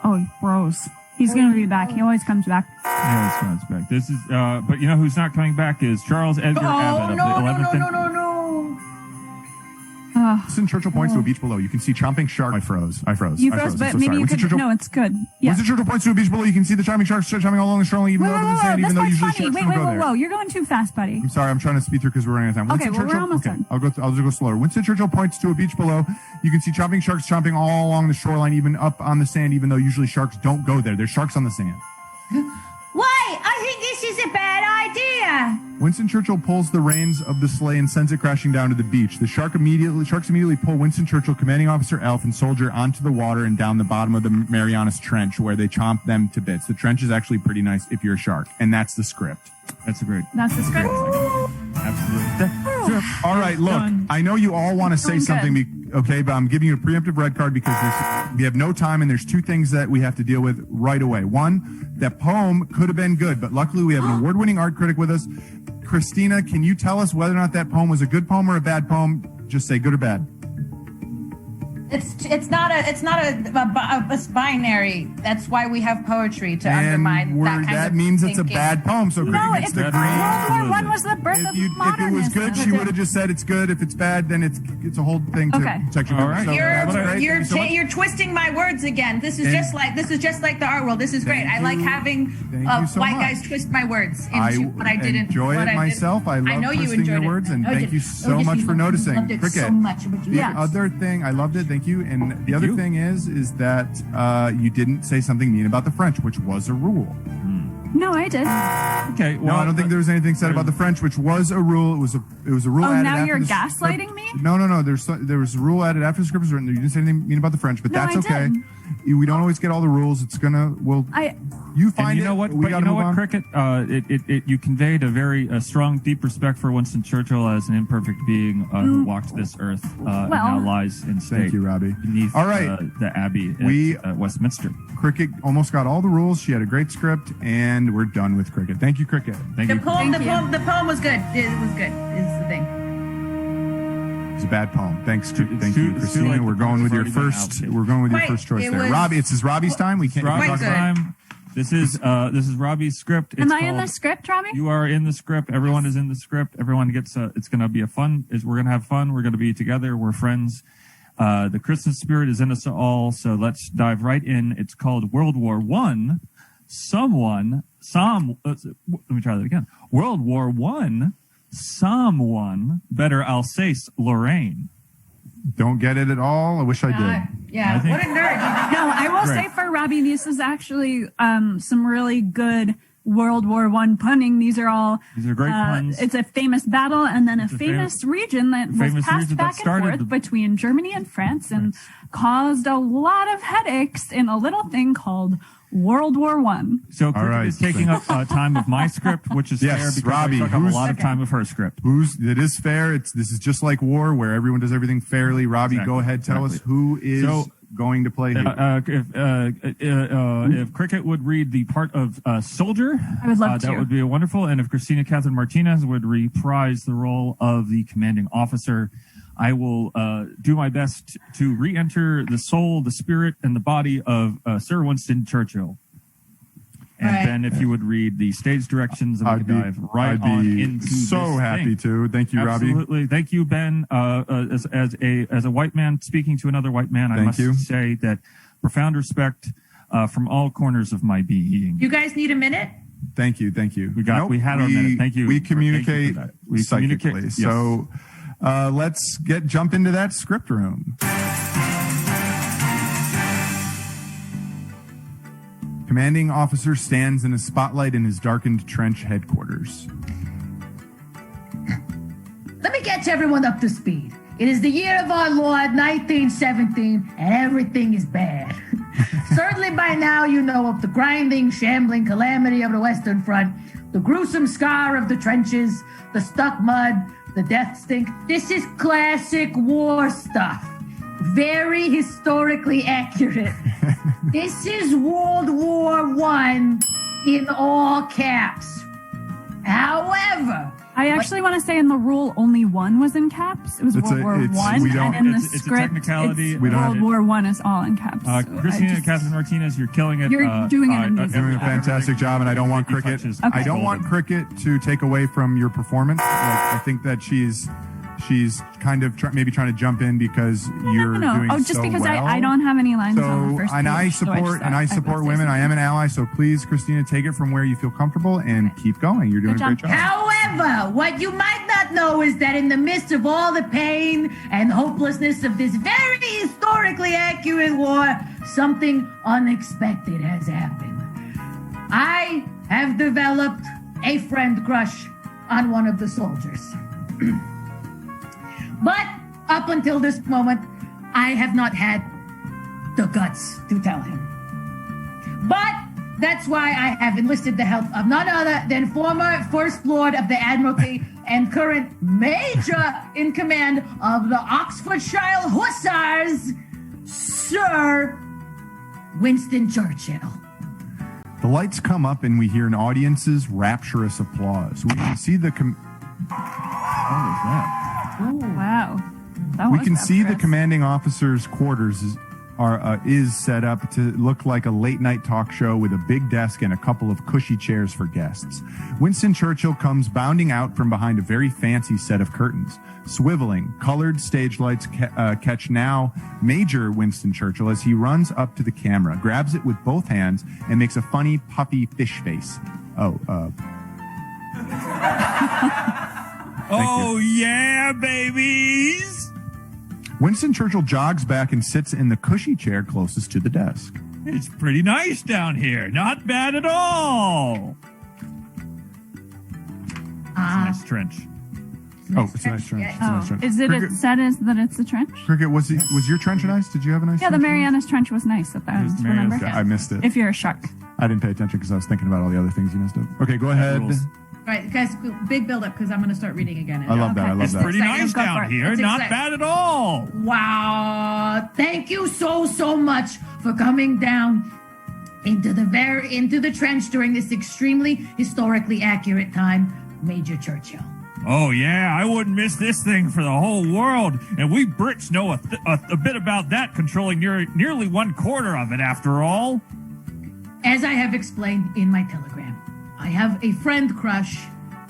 Oh, he froze. He's going to be back. He always comes back. Yeah, this comes back. This is, but you know who's not coming back is Charles Edgar Abbott of the 11th. no. Winston Churchill points to a beach below. You can see chomping shark. I froze. You I froze, I'm but so maybe sorry. you Winston could... Churchill, No, it's good. Yeah. Winston Churchill points to a beach below. You can see the chomping sharks chomping all along the shoreline, even Whoa, over whoa, the whoa, sand, this even though part's usually funny. sharks Wait, don't wait, go whoa, there. whoa. You're going too fast, buddy. I'm sorry. I'm trying to speed through because we're running out of time. Okay, Winston well, we're Churchill. almost Okay, done. I'll just go slower. Winston Churchill points to a beach below. You can see chomping sharks chomping all along the shoreline, even up on the sand, even though usually sharks don't go there. There's sharks on the sand. Wait, I think this is a bad idea. Winston Churchill pulls the reins of the sleigh and sends it crashing down to the beach. The sharks immediately pull Winston Churchill, Commanding Officer Elf, and Soldier onto the water and down the bottom of the Marianas Trench, where they chomp them to bits. The trench is actually pretty nice if you're a shark, and that's the script. That's a great. That's the script. Absolutely. All right, look, Done. I know you all want to say Doing something, okay, but I'm giving you a preemptive red card because we have no time, and there's two things that we have to deal with right away. One, that poem could have been good, but luckily we have an award-winning art critic with us. Christina, can you tell us whether or not that poem was a good poem or a bad poem? Just say good or bad. It's not a binary. That's why we have poetry to undermine that kind that of means it's a thinking. bad poem, so No, critic gets it's the World green. War I was the birth of If it was modernism. good, she would have just said it's good. If it's bad, then it's a whole thing to Okay. section. All right. So that's great. You're Thank you so much. you're twisting my words again. This is And- just like the art world. This is great. I like having Thank you so white much. guys twist my words into I what I didn't enjoy what it I myself. I love know you twisting your enjoyed it. words, and Oh, thank yes. you Oh, so yes, much we for loved it. noticing. Loved it Cricket. so much. Would you The yes. other thing, I loved it. Thank you. And the other you. thing is that you didn't say something mean about the French, which was a rule. No, I did. Okay. No, I don't think there was anything said about the French, which was a rule. It was a rule. Oh, added now after you're the gaslighting me? No. There was a rule added after the script was written. You didn't say anything mean about the French, but No, that's I okay. did. We don't always get all the rules. It's gonna. You find and you it. know what? We But got you to know move what, on. Cricket? You conveyed a very strong, deep respect for Winston Churchill as an imperfect being who walked this earth and now lies in state. Thank you, Robbie. Beneath All right. the Abbey at Westminster. Cricket almost got all the rules. She had a great script, and we're done with Cricket. Thank you, Cricket. Thank The you. poem Thank you. the poem was good. It was good. Is the thing. It's a bad poem. Thank too- you, it's too Christina. late. We're The going with your poem's already been first. allocated. We're going with your Quite- first choice it there. was- Robbie, it's Robbie's time. We can't Robbie's talk good. about. time. This is Robbie's script. It's Am I in called- the script, Robbie? You are in the script. Everyone is in the script. Everyone gets. It's going to be we're going to have fun. We're going to be together. We're friends. The Christmas spirit is in us all. So let's dive right in. It's called World War One. Let me try that again. World War One. Someone better Alsace-Lorraine. Don't get it at all. I wish I did. Yeah. I think- What a nerd. No, I will Great. say for Robbie, this is actually some really good World War One punning. These are great puns. It's a famous battle and then a It's a famous region that was famous passed region that back and started forth the- between Germany and France and caused a lot of headaches in a little thing called World War One. So Cricket right. is taking up time of my script, which is Yes, fair because Robbie, I took up a who's- lot of time of her script. It is fair. This is just like war, where everyone does everything fairly. Robbie, Exactly, go ahead. Tell us exactly. who is So, going to play who. If Cricket would read the part of soldier, I would love that to. would be wonderful. And if Christina Catherine Martinez would reprise the role of the commanding officer, I will do my best to re-enter the soul, the spirit, and the body of Sir Winston Churchill. And Right. then if you would read the stage directions, and we I'd could dive right I'd on be into so this happy thing. to. Thank you, Robbie. Absolutely. Thank you, Ben. As a white man speaking to another white man, I Thank must you. say that profound respect from all corners of my being. You guys need a minute? Thank you. We had our minute. Thank you. We Thank you communicate for that. We psychically. communicate, yes. So let's jump into that script room. Commanding officer stands in a spotlight in his darkened trench headquarters. Let me get everyone up to speed. It is the year of our Lord 1917, and everything is bad. Certainly by now you know of the grinding, shambling calamity of the Western Front, the gruesome scar of the trenches, the stuck mud, the death stink. This is classic war stuff. Very historically accurate. This is World War One in all caps. However, I actually want to say in the rule, only one was in caps. It was It's World a- War it's- One, we don't- and in the it's a script, technicality. it's We don't- World War One is all in caps. So I Christina just- Catherine Martinez, you're killing it. You're doing it amazing. You're doing a fantastic job, and I don't want Cricket. Okay. I don't want Cricket to take away from your performance. I think that she's kind of maybe trying to jump in because you're doing Oh, just so because well. I don't have any lines on the So, first and I page, so support just thought I support would say women. I am something. an ally. So please, Christina, take it from where you feel comfortable and keep going. You're doing Good a great job. job. However, what you might not know is that in the midst of all the pain and hopelessness of this very historically accurate war, something unexpected has happened. I have developed a friend crush on one of the soldiers. But up until this moment, I have not had the guts to tell him. But that's why I have enlisted the help of none other than former First Lord of the Admiralty and current Major in command of the Oxfordshire Hussars, Sir Winston Churchill. The lights come up and we hear an audience's rapturous applause. We can see the Wow. That we was can see the rapturous. commanding officer's quarters is set up to look like a late night talk show with a big desk and a couple of cushy chairs for guests. Winston Churchill comes bounding out from behind a very fancy set of curtains. Swiveling, colored stage lights catch now Major Winston Churchill as he runs up to the camera, grabs it with both hands, and makes a funny, puffy fish face. Oh, yeah, babies. Winston Churchill jogs back and sits in the cushy chair closest to the desk. It's pretty nice down here. Not bad at all. It's a nice trench. Oh, it's a nice trench. It's a nice trench. Is it Cricket, said is that it's a trench? Cricket, was your trench nice? Did you have a nice Yeah, the trench? Marianas Trench was nice at the end, remember? I missed it. If you're a shark. I didn't pay attention because I was thinking about all the other things you missed up. Okay, go ahead. rules. Right, guys, big build up because I'm going to start reading again. I love that. I love It's that. pretty nice Go for down it. here. It's Not exciting. bad at all. Wow! Thank you so much for coming down into the trench during this extremely historically accurate time, Major Churchill. Oh, yeah, I wouldn't miss this thing for the whole world. And we Brits know a bit about that, controlling nearly 1/4 of it, after all. As I have explained in my telegram, I have a friend crush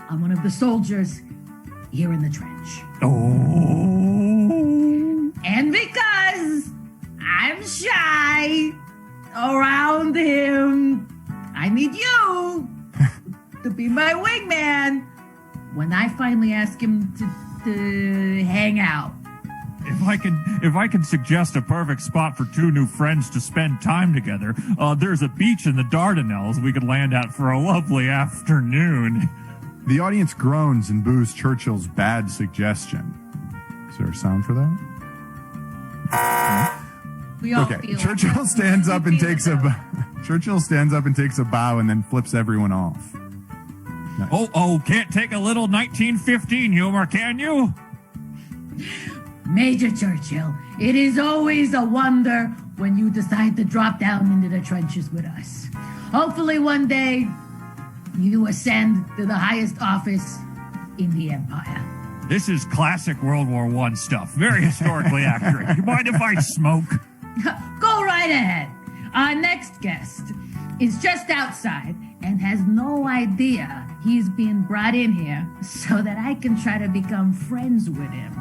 on one of the soldiers here in the trench. Oh. And because I'm shy around him, I need you to be my wingman when I finally ask him to hang out. If I can suggest a perfect spot for two new friends to spend time together, there's a beach in the Dardanelles we could land at for a lovely afternoon. The audience groans and boos Churchill's bad suggestion. Is there a sound for that? We all Okay. feel Churchill stands up and We feel takes it, a though. Churchill stands up and takes a bow and then flips everyone off. Nice. Oh, can't take a little 1915 humor, can you? Major Churchill, it is always a wonder when you decide to drop down into the trenches with us. Hopefully one day you ascend to the highest office in the Empire. This is classic World War I stuff. Very historically accurate. You mind if I smoke? Go right ahead. Our next guest is just outside and has no idea he's being brought in here so that I can try to become friends with him.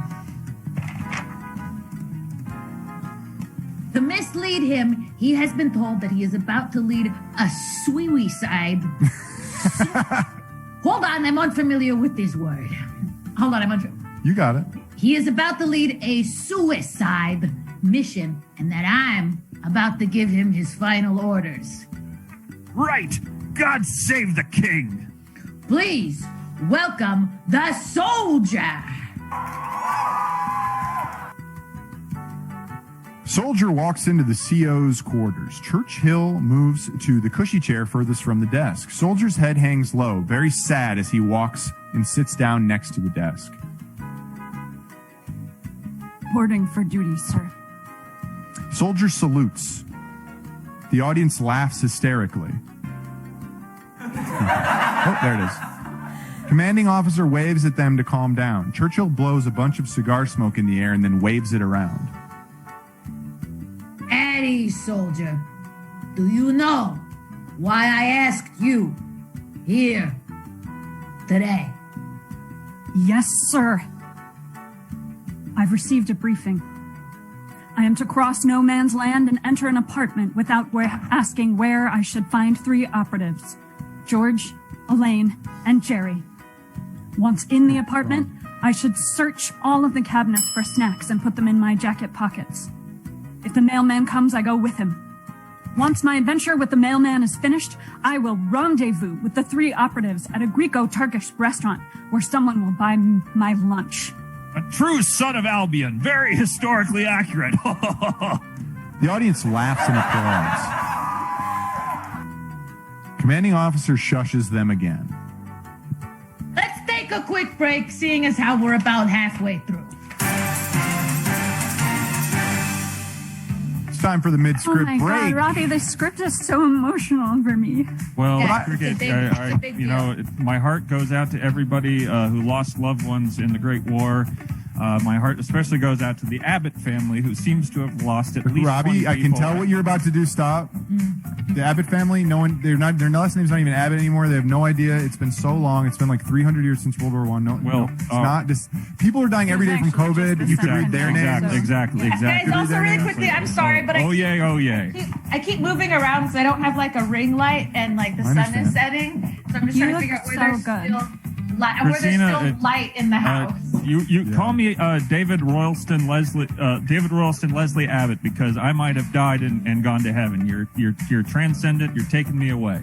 To mislead him, he has been told that he is about to lead a suicide. Hold on, I'm unfamiliar with this word. Hold on, I'm unfamiliar. You got it. He is about to lead a suicide mission, and that I'm about to give him his final orders. Right. God save the king. Please welcome the soldier. Soldier walks into the CO's quarters. Churchill moves to the cushy chair furthest from the desk. Soldier's head hangs low, very sad as he walks and sits down next to the desk. Reporting for duty, sir. Soldier salutes. The audience laughs hysterically. Oh, there it is. Commanding officer waves at them to calm down. Churchill blows a bunch of cigar smoke in the air and then waves it around. At ease, soldier. Do you know why I asked you here today? Yes, sir. I've received a briefing. I am to cross no man's land and enter an apartment without asking where I should find 3 operatives. George, Elaine, and Jerry. Once in the apartment, I should search all of the cabinets for snacks and put them in my jacket pockets. If the mailman comes, I go with him. Once my adventure with the mailman is finished, I will rendezvous with the 3 operatives at a Greco-Turkish restaurant where someone will buy my lunch. A true son of Albion. Very historically accurate. The audience laughs and applauds. Commanding officer shushes them again. Let's take a quick break, seeing as how we're about halfway through. It's time for the Oh mid-script my break. God, Robbie, this script is so emotional for me. Well, Yeah, Cricket, it's a big deal. my heart goes out to everybody who lost loved ones in the Great War. My heart especially goes out to the Abbott family, who seems to have lost at least Robbie, 20 I can people. tell what you're about to do. Stop. The Abbott family, no one, their last name's not even Abbott anymore. They have no idea. It's been so long. It's been like 300 years since World War I. It's not just, people are dying every day from Actually, just COVID. the You could read second their one, names. so- Exactly. Guys, also really quickly, I'm sorry, but Oh yay. I keep moving around because I don't have like a ring light and like the I sun understand. is setting. So I'm just You trying to look figure out where so there's good. still light, where there's Christina, still light in the house. You call me David Royalston Leslie Abbott because I might have died and gone to heaven. You're transcendent. You're taking me away.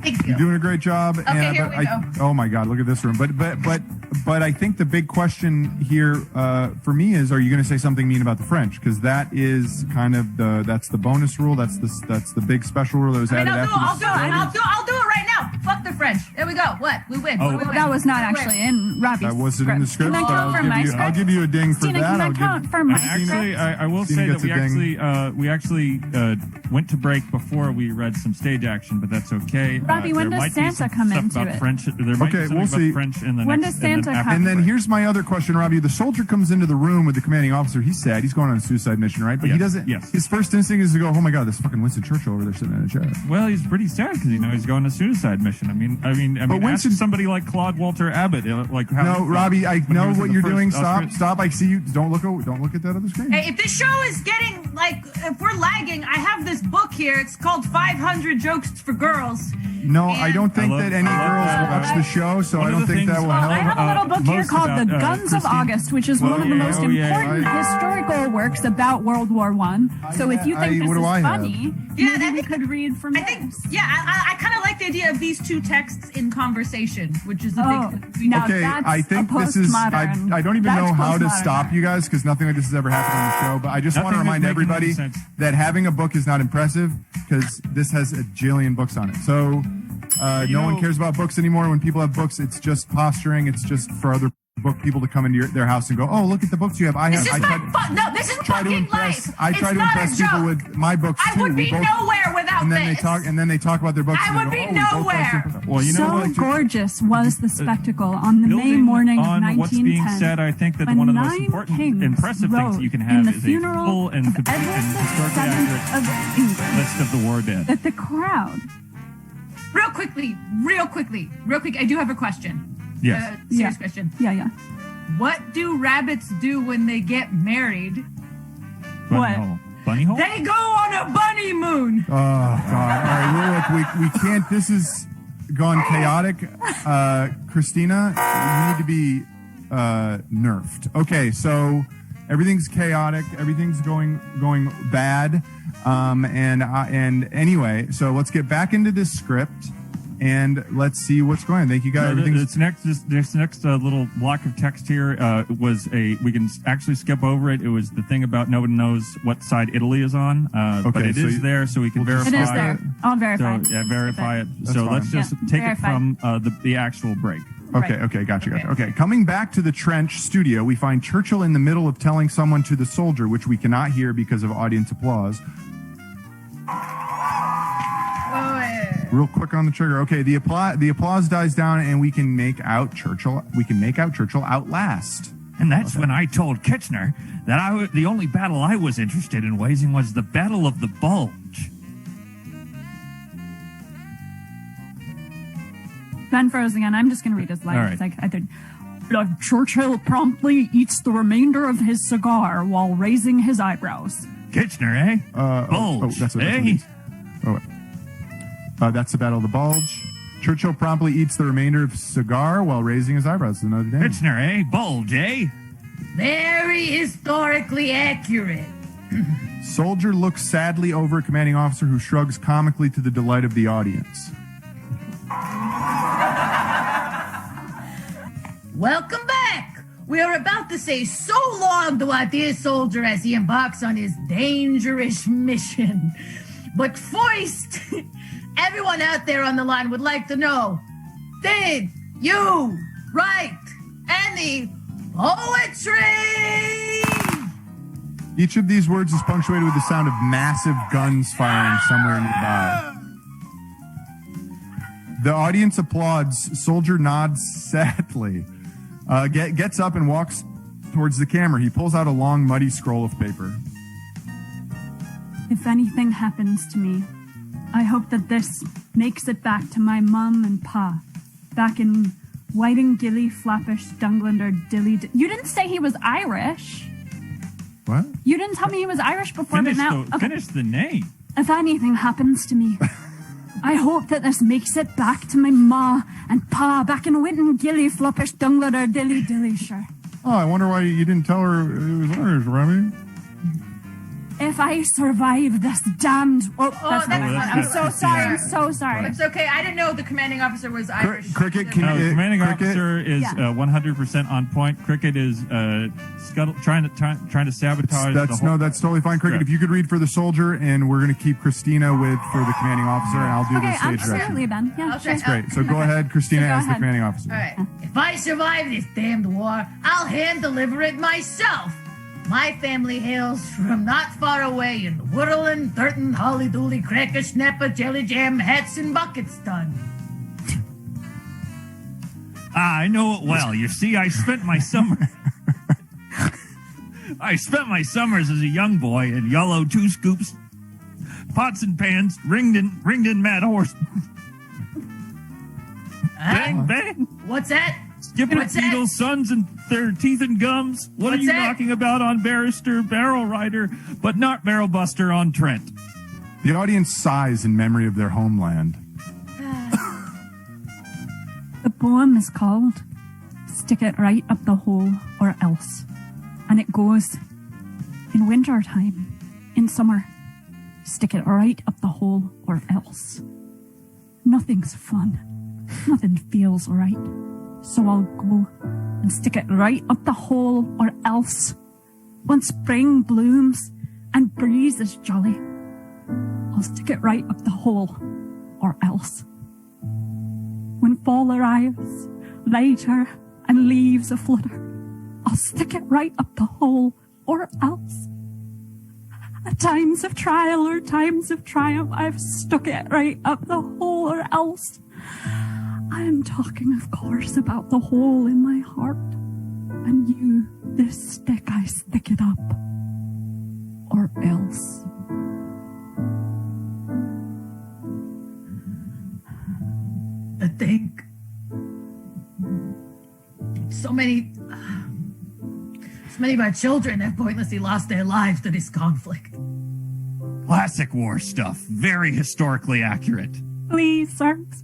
Thank you. You're doing a great job. Okay, here we go. Oh my God, look at this room. But I think the big question here for me is, are you going to say something mean about the French? Because that is kind of that's the bonus rule. That's the big special rule that was added after. I'll do it right now. Fuck the French. There we go. What? We win. Oh, We win. That was not actually in Robbie's That wasn't in the script. Can I but count for my script? I'll give you a ding for Christina, that. can I count for my Actually, script? I will Christina say that gets a we actually went to break before we read some stage action, but that's okay. Robbie, when there does might be Santa some come stuff into about it? French. There might Okay, be something we'll see. about French in the When next. does Santa come? And then here's my other question, Robbie. The soldier comes into the room with the commanding officer. He's sad. He's going on a suicide mission, right? But he Yes, doesn't. yes. His first instinct is to go, "Oh my God, this fucking Winston Churchill over there sitting in a chair." Well, he's pretty sad because he's going on a suicide mission. I mean, Winston- ask somebody like Claude Walter Abbott, like how. No, Robbie, I when he know was in what the you're first doing. Austrian- Stop! I see you. Don't look at that other screen. Hey, if this show is getting, if we're lagging, I have this book here. It's called 500 Jokes for Girls. No, I don't think that any girls watch the show, so One I of don't the think that things- will Well, help. I have a little book here most called about, The Guns of Christine- August, which is one of the most important historical works about World War One. So if you think what this do I is have? funny, Yeah, maybe we could read from I think, this. I kind of like the idea of these two texts in conversation, which is a Oh, big thing. now Okay, that's I think a this is. postmodern- I don't even that's know how to postmodern. stop you guys because nothing like this has ever happened on the show. But I just want to Nothing is remind making everybody any sense. that having a book is not impressive because this has a jillion books on it. So no one cares about books anymore. When people have books, it's just posturing. It's just for other book people to come into their house and go, "Oh, look at the books you have." This is no, this is try to fucking impress. life. I try It's to not a impress people joke. with my books too. I would We be both- nowhere without and then this. they talk about their books. I and they would go, be "Oh, we both like nowhere." super-" Well, you know So what? gorgeous was the spectacle on the May Building morning of on 1910. what's being said, I think that when one of the most 9 important, kings impressive things wrote you can in have the is a funeral full and of complete Edward and historically VII accurate of England list of the war dead. that the crowd. Real quickly. I do have a question. Yes. Serious question. Yeah. What do rabbits do when they get married? Bunny hole. Bunny hole? They go on a bunny moon. Oh God! All right, look, we can't. This has gone chaotic. Christina, you need to be nerfed. Okay, so everything's chaotic. Everything's going bad. And anyway, so let's get back into this script and let's see what's going on. Thank you guys. This next little block of text here we can actually skip over it. It was the thing about nobody knows what side Italy is on, but it is there, so we can verify It is there. I'll verify. So, verify it. That's So fine. let's just take it verify. from the actual break. Okay, gotcha. Okay, coming back to the trench studio, we find Churchill in the middle of telling someone to the soldier, which we cannot hear because of audience applause. Real quick on the trigger. Okay, the applause dies down, and we can make out Churchill. We can make out Churchill outlast. And that's when I told Kitchener that the only battle I was interested in waging was the Battle of the Bulge. Ben froze again. I'm just going to read his line. All right. It's like I did. Churchill promptly eats the remainder of his cigar while raising his eyebrows. Kitchener, eh? Bulge, that's what eh? it is. That's the Battle of the Bulge. Churchill promptly eats the remainder of his cigar while raising his eyebrows. Another day. Kitchener, eh? Bulge, eh? Very historically accurate. Soldier looks sadly over at commanding officer, who shrugs comically to the delight of the audience. Welcome back. We are about to say so long to our dear soldier as he embarks on his dangerous mission. But first, everyone out there on the line would like to know, did you write any poetry? Each of these words is punctuated with the sound of massive guns firing somewhere nearby. The audience applauds. Soldier nods sadly. Gets up and walks towards the camera. He pulls out a long, muddy scroll of paper. If anything happens to me, I hope that this makes it back to my mum and pa, back in Whiting, Gilly, Flappish, Dungland, or Dilly. You didn't say he was Irish. What? You didn't tell me he was Irish before, but now. Finish the name. If anything happens to me, I hope that this makes it back to my ma and pa back in Winton Gilly Floppish Dungler Dilly Dilly sure. Oh, I wonder why you didn't tell her it was ours, Robbie. If I survive this damned... Oh, that's that's not fine. I'm so sorry. I'm so sorry. It's okay. I didn't know the commanding officer was Irish. Cricket, No, the commanding Cricket? officer is Yeah. 100% on point. Cricket is trying to sabotage. That's totally fine. Cricket, Yeah. if you could read for the soldier, and we're going to keep Christina for the commanding officer, and I'll do Okay, the stage absolutely, direction. Ben. Yeah, Okay. sure. Great. So go ahead, Christina, So go as the ahead. commanding officer. All right. If I survive this damned war, I'll hand deliver it myself. My family hails from not far away in Whirlin, Durton, Holly Dooley, Cracker, Snapper, Jelly Jam, Hats, and Buckets done. I know it well. You see, I spent my summers as a young boy in yellow 2 scoops, pots and pans, ringed in mad horse. Bang, bang. What's that? Skipper What's that? Beetle's sons and their teeth and gums. What What's are you that? talking about on Barrister Barrel Rider, but not Barrel Buster on Trent? The audience sighs in memory of their homeland. The poem is called Stick It Right Up the Hole or Else. And it goes, in winter time, in summer, stick it right up the hole or else. Nothing's fun. Nothing feels right. So I'll go and stick it right up the hole or else. When spring blooms and breeze is jolly, I'll stick it right up the hole or else. When fall arrives, later and leaves a flutter, I'll stick it right up the hole or else. At times of trial or times of triumph, I've stuck it right up the hole or else. I am talking, of course, about the hole in my heart. And you, this stick, I stick it up. Or else. I think so many of our children have pointlessly lost their lives to this conflict. Classic war stuff. Very historically accurate. Please, sirs,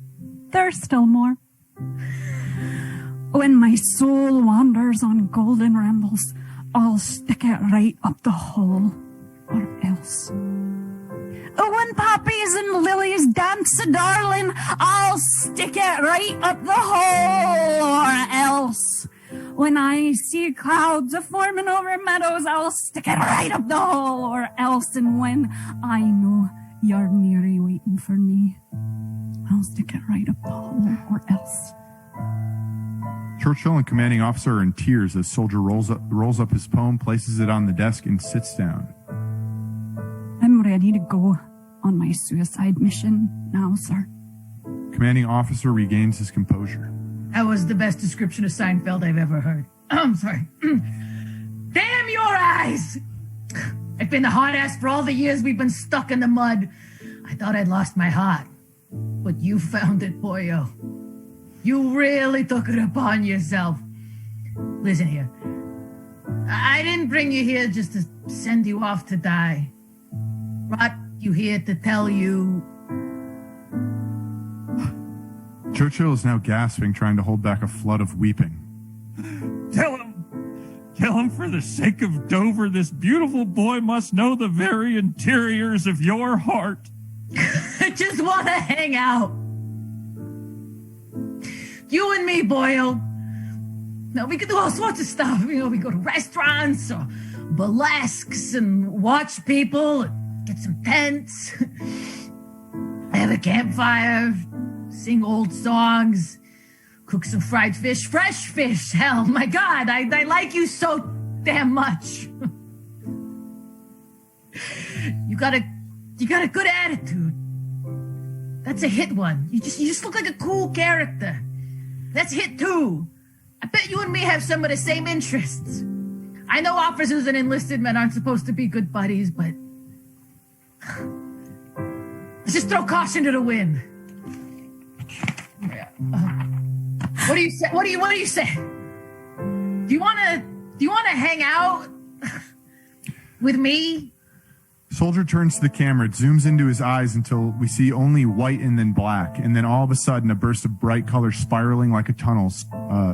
there's still more. When my soul wanders on golden rambles, I'll stick it right up the hole, or else. When poppies and lilies dance a darling, I'll stick it right up the hole, or else. When I see clouds a-forming over meadows, I'll stick it right up the hole, or else. And when I know you're nearly waiting for me, I'll stick it right up the hole, or else. Churchill and commanding officer are in tears as soldier rolls up his poem, places it on the desk, and sits down. I'm ready to go on my suicide mission now, sir. Commanding officer regains his composure. That was the best description of Seinfeld I've ever heard. I'm sorry. Damn your eyes! I've been the hard ass for all the years we've been stuck in the mud. I thought I'd lost my heart. But you found it, boyo. You really took it upon yourself. Listen here. I didn't bring you here just to send you off to die. Brought you here to tell you... Churchill is now gasping, trying to hold back a flood of weeping. Tell him for the sake of Dover, this beautiful boy must know the very interiors of your heart. I just want to hang out. You and me, boyo. Now, we could do all sorts of stuff. You know, we go to restaurants or burlesques and watch people and get some tents. Have a campfire, sing old songs, cook some fried fish, fresh fish. Hell, my God, I like you so damn much. You got a good attitude. That's a hit one. You just look like a cool character. That's hit two. I bet you and me have some of the same interests. I know officers and enlisted men aren't supposed to be good buddies, but let's just throw caution to the wind. What do you say? What do you say? Do you wanna hang out with me? Soldier turns to the camera, it zooms into his eyes until we see only white and then black. And then all of a sudden, a burst of bright color spiraling like a tunnel.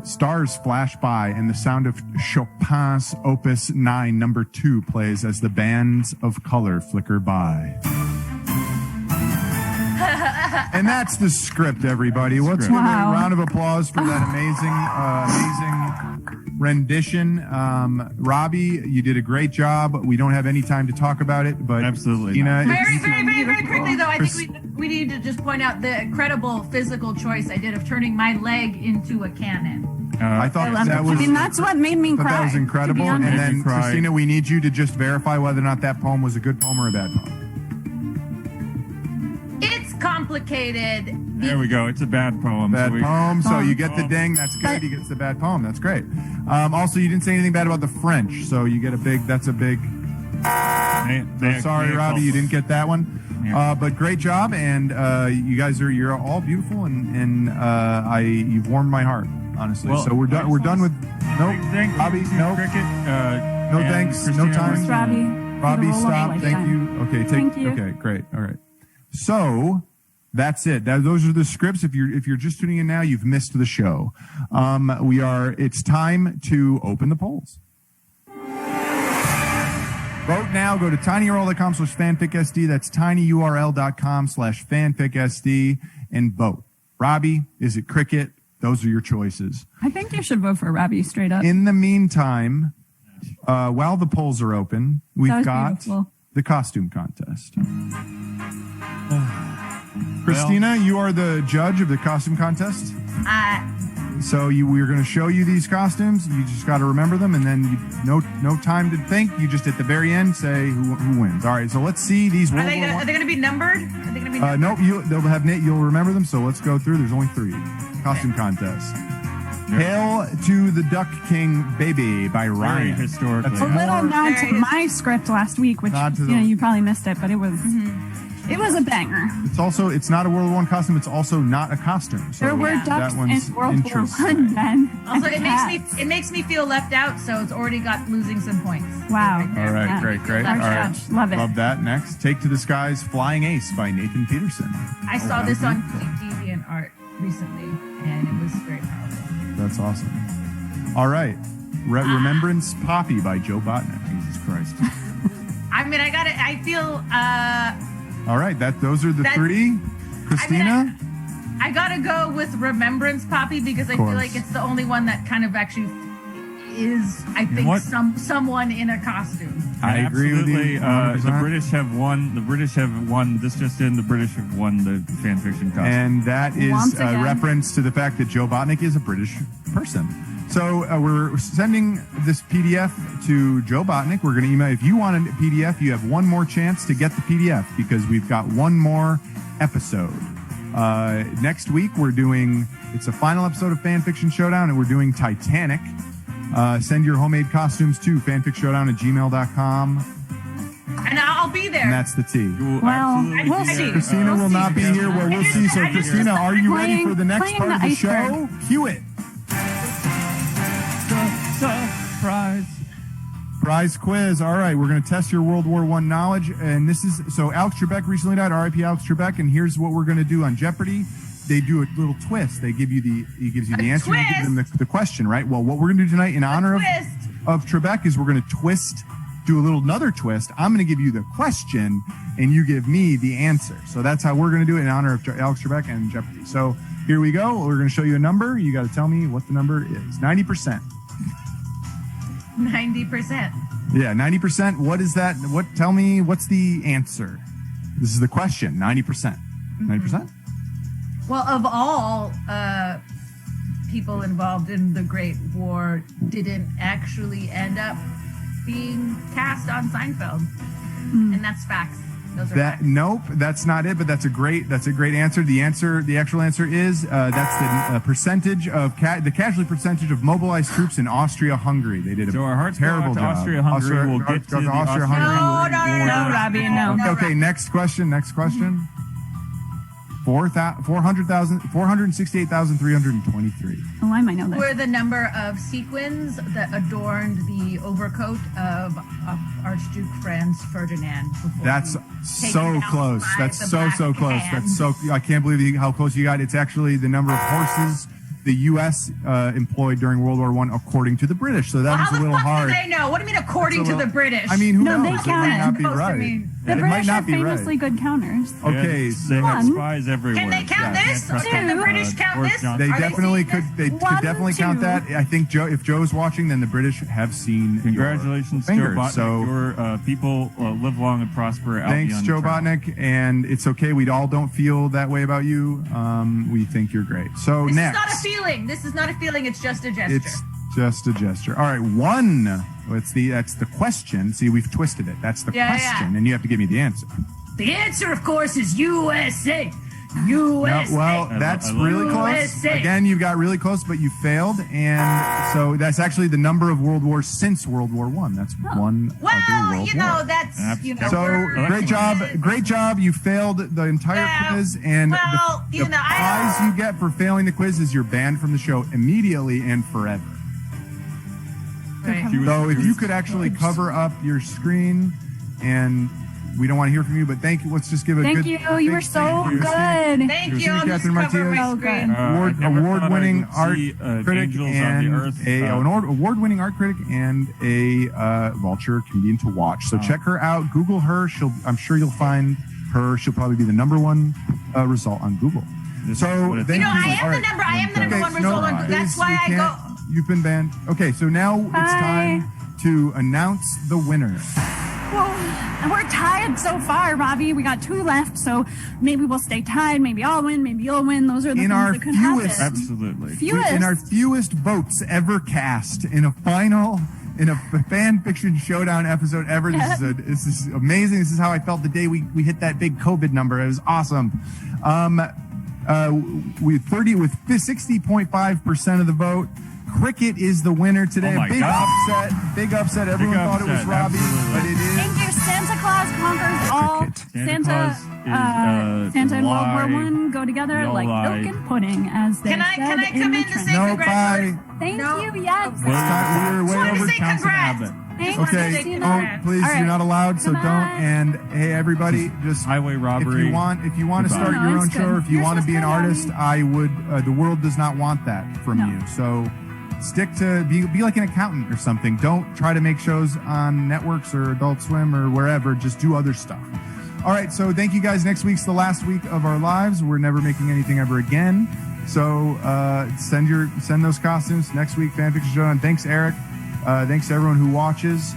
Stars flash by, and the sound of Chopin's Opus 9, number 2, plays as the bands of color flicker by. And that's the script, everybody. Let's give a round of applause for that amazing rendition. Robbie, you did a great job. We don't have any time to talk about it, but absolutely. Very quickly, though, I think we need to just point out the incredible physical choice I did of turning my leg into a cannon. I thought that was. I mean, that's what made me cry. That was incredible. And then, cry. Christina, we need you to just verify whether or not that poem was a good poem or a bad poem. It's complicated. There we go. It's a bad poem. Bad poem. So you get the ding. That's good. He gets the bad poem. That's great. Also, you didn't say anything bad about the French, so you get a big. That's a big. Sorry, Robbie, you didn't get that one. Yeah. But great job, and you guys you're all beautiful, and you've warmed my heart, honestly. Well, so we're done. We're done with Robbie. No cricket. No thanks. Christina, no time. Robbie, stop. Thank you. Okay. Thank you. Okay. Great. All right. So that's it. Those are the scripts. If you're just tuning in now, you've missed the show. It's time to open the polls. Vote now. Go to tinyurl.com/fanficsd. That's tinyurl.com/fanficsd and vote. Robbie, is it cricket? Those are your choices. I think you should vote for Robbie straight up. In the meantime, while the polls are open, we've got the costume contest. Christina, you are the judge of the costume contest. So we're going to show you these costumes. You just got to remember them, and then no time to think. You just at the very end say who wins. All right. So let's see these. Are they going to be numbered? Nope. You'll remember them. So let's go through. There's only 3. Costume contest. Hail to the Duck King Baby by Ryan. Very historically. A little nod to my script last week, which you probably missed it, but it was it was a banger. It's not a World War I costume. It's also not a costume. So there were ducks in World War I then. Also, it makes me feel left out, so it's already got losing some points. Wow. All right, great. All right. Love it. Love that. Next, Take to the Skies Flying Ace by Nathan Peterson. I saw this on DeviantArt recently, and it was very powerful. That's awesome. All right. Remembrance Poppy by Joe Botnick. Jesus Christ. I mean, I feel. All right. Those are the 3. Christina? I gotta go with Remembrance Poppy because I feel like it's the only one that kind of actually is, I think, someone in a costume. I agree with you. The British have won. The British have won. This just in. The British have won the fan fiction costume. And that is a reference to the fact that Joe Botnick is a British person. So we're sending this PDF to Joe Botnick. We're going to email. If you want a PDF, you have one more chance to get the PDF because we've got one more episode. Next week, it's a final episode of Fan Fiction Showdown, and we're doing Titanic. Send your homemade costumes to fanficshowdown@gmail.com. And I'll be there. And that's the T. Well, we'll see. Christina will not be here. Well, we'll see. So, Christina, are you ready for the next part of the show? Cue it. Surprise. Prize quiz. All right, we're going to test your World War I knowledge. And so Alex Trebek recently died, R.I.P. Alex Trebek. And here's what we're going to do on Jeopardy. They do a little twist. He gives you the answer. You give them the question, right? Well, what we're going to do tonight in honor of Trebek is we're going to do another twist. I'm going to give you the question, and you give me the answer. So that's how we're going to do it in honor of Alex Trebek and Jeopardy. So here we go. We're going to show you a number. You got to tell me what the number is. 90%. 90%. Yeah, 90%. What is that? Tell me, what's the answer? This is the question. 90%. 90%? Well, of all people involved in the Great War, didn't actually end up being cast on Seinfeld, and that's facts. Those are facts. Nope, that's not it. But that's a great answer. The actual answer is that's the percentage of the casualty percentage of mobilized troops in Austria-Hungary. They did a terrible job. Austria-Hungary. We'll get to Austria-Hungary. No, Robbie, no. Okay, next question. 468,323. Oh, I might know Were this. the number of sequins that adorned the overcoat of Archduke Franz Ferdinand. before That's he was so taken out close. by That's the so Black close. Hand. That's so. I can't believe how close you got. It's actually the number of horses the U.S. Employed during World War I, according to the British. So that Well, was how a the little fuck hard. do they know? What do you mean according It's a to the little- British? I mean, who No, they knows? It count might it. not be Supposed to right. mean- The It might British not are be famously right. good counters. Okay, They have One. spies everywhere. Can they count Yeah, this? can't trust Can the them. British count Boris this? Johnson. They Are they definitely seeing could. this? They could One, definitely count two. that. I think if Joe's watching, then the British have seen. your Congratulations, Joe fingers. Botnick. So Your people live long and prosper. out thanks, beyond Joe the trial. Botnick, and it's okay. We all don't feel that way about you. We think you're great. So This next, is not a feeling. This is not a feeling. It's just a gesture. it's just a gesture. All right, one. That's the question. See, we've twisted it. That's the Yeah, question, yeah. and you have to give me the answer. The answer, of course, is USA. No, USA. well, I that's love really it. close. USA. Again, you got really close, but you failed, and so that's actually the number of world wars since World War One. That's one Well, other world you know, war. that's you know. So we're- great job. You failed the entire Yeah, quiz, and well, the you know, prize you get for failing the quiz is you're banned from the show immediately and forever. Right. So if you could actually cover up your screen, and we don't want to hear from you, but thank you. Let's just give a Thank good. you. You were so good. Thank you. Christina I'll just Catherine cover Martinez. my Oh, screen. good. Award-winning art critic angels and on the earth. an award-winning art critic and a Vulture comedian to watch. So check her out. Google her. I'm sure you'll find her. She'll probably be the number one result on Google. So thank You know, I All am the right. number. I am the number Okay, one no, result. on That's please, why we I go. can't- You've been banned. Okay, so now it's time to announce the winner. Well, we're tied so far, Robbie. We got 2 left, so maybe we'll stay tied. Maybe I'll win. Maybe you'll win. Those are the In things our that could fewest- happen. Absolutely. Fewest. In our fewest votes ever cast in a fan fiction showdown episode ever. This is amazing. This is how I felt the day we hit that big COVID number. It was awesome. With 60.5% of the vote, Cricket is the winner today. Oh my Big God. upset. Everyone thought it was upset, Robbie, absolutely. but it is. Thank you. Santa Claus conquers all. Santa Claus is, Santa and World lie, War One go together no like lie. milk and pudding, as they Can I said come in in the to trend. say No, bye. congratulations? Thank No. you. Yes. We're way wanted to over say Townsend congrats. Abbott. Thanks, Okay, Christina. don't please. All right. You're not allowed, so Goodbye. don't. And hey, everybody, just Highway robbery. If you want to Goodbye. start No, your own it's show, or good. if you You're want to be an supposed to artist, I would. The world does not want that from No. you. So stick to be like an accountant or something. Don't try to make shows on networks or Adult Swim or wherever. Just do other stuff. All right. So thank you guys. Next week's the last week of our lives. We're never making anything ever again. So send those costumes next week. Fanfiction Showdown. Thanks, Eric. Thanks to everyone who watches.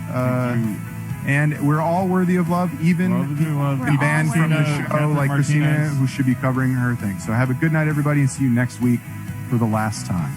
And we're all worthy of love, even be banned from the show like Christina, who should be covering her thing. So have a good night, everybody, and see you next week for the last time.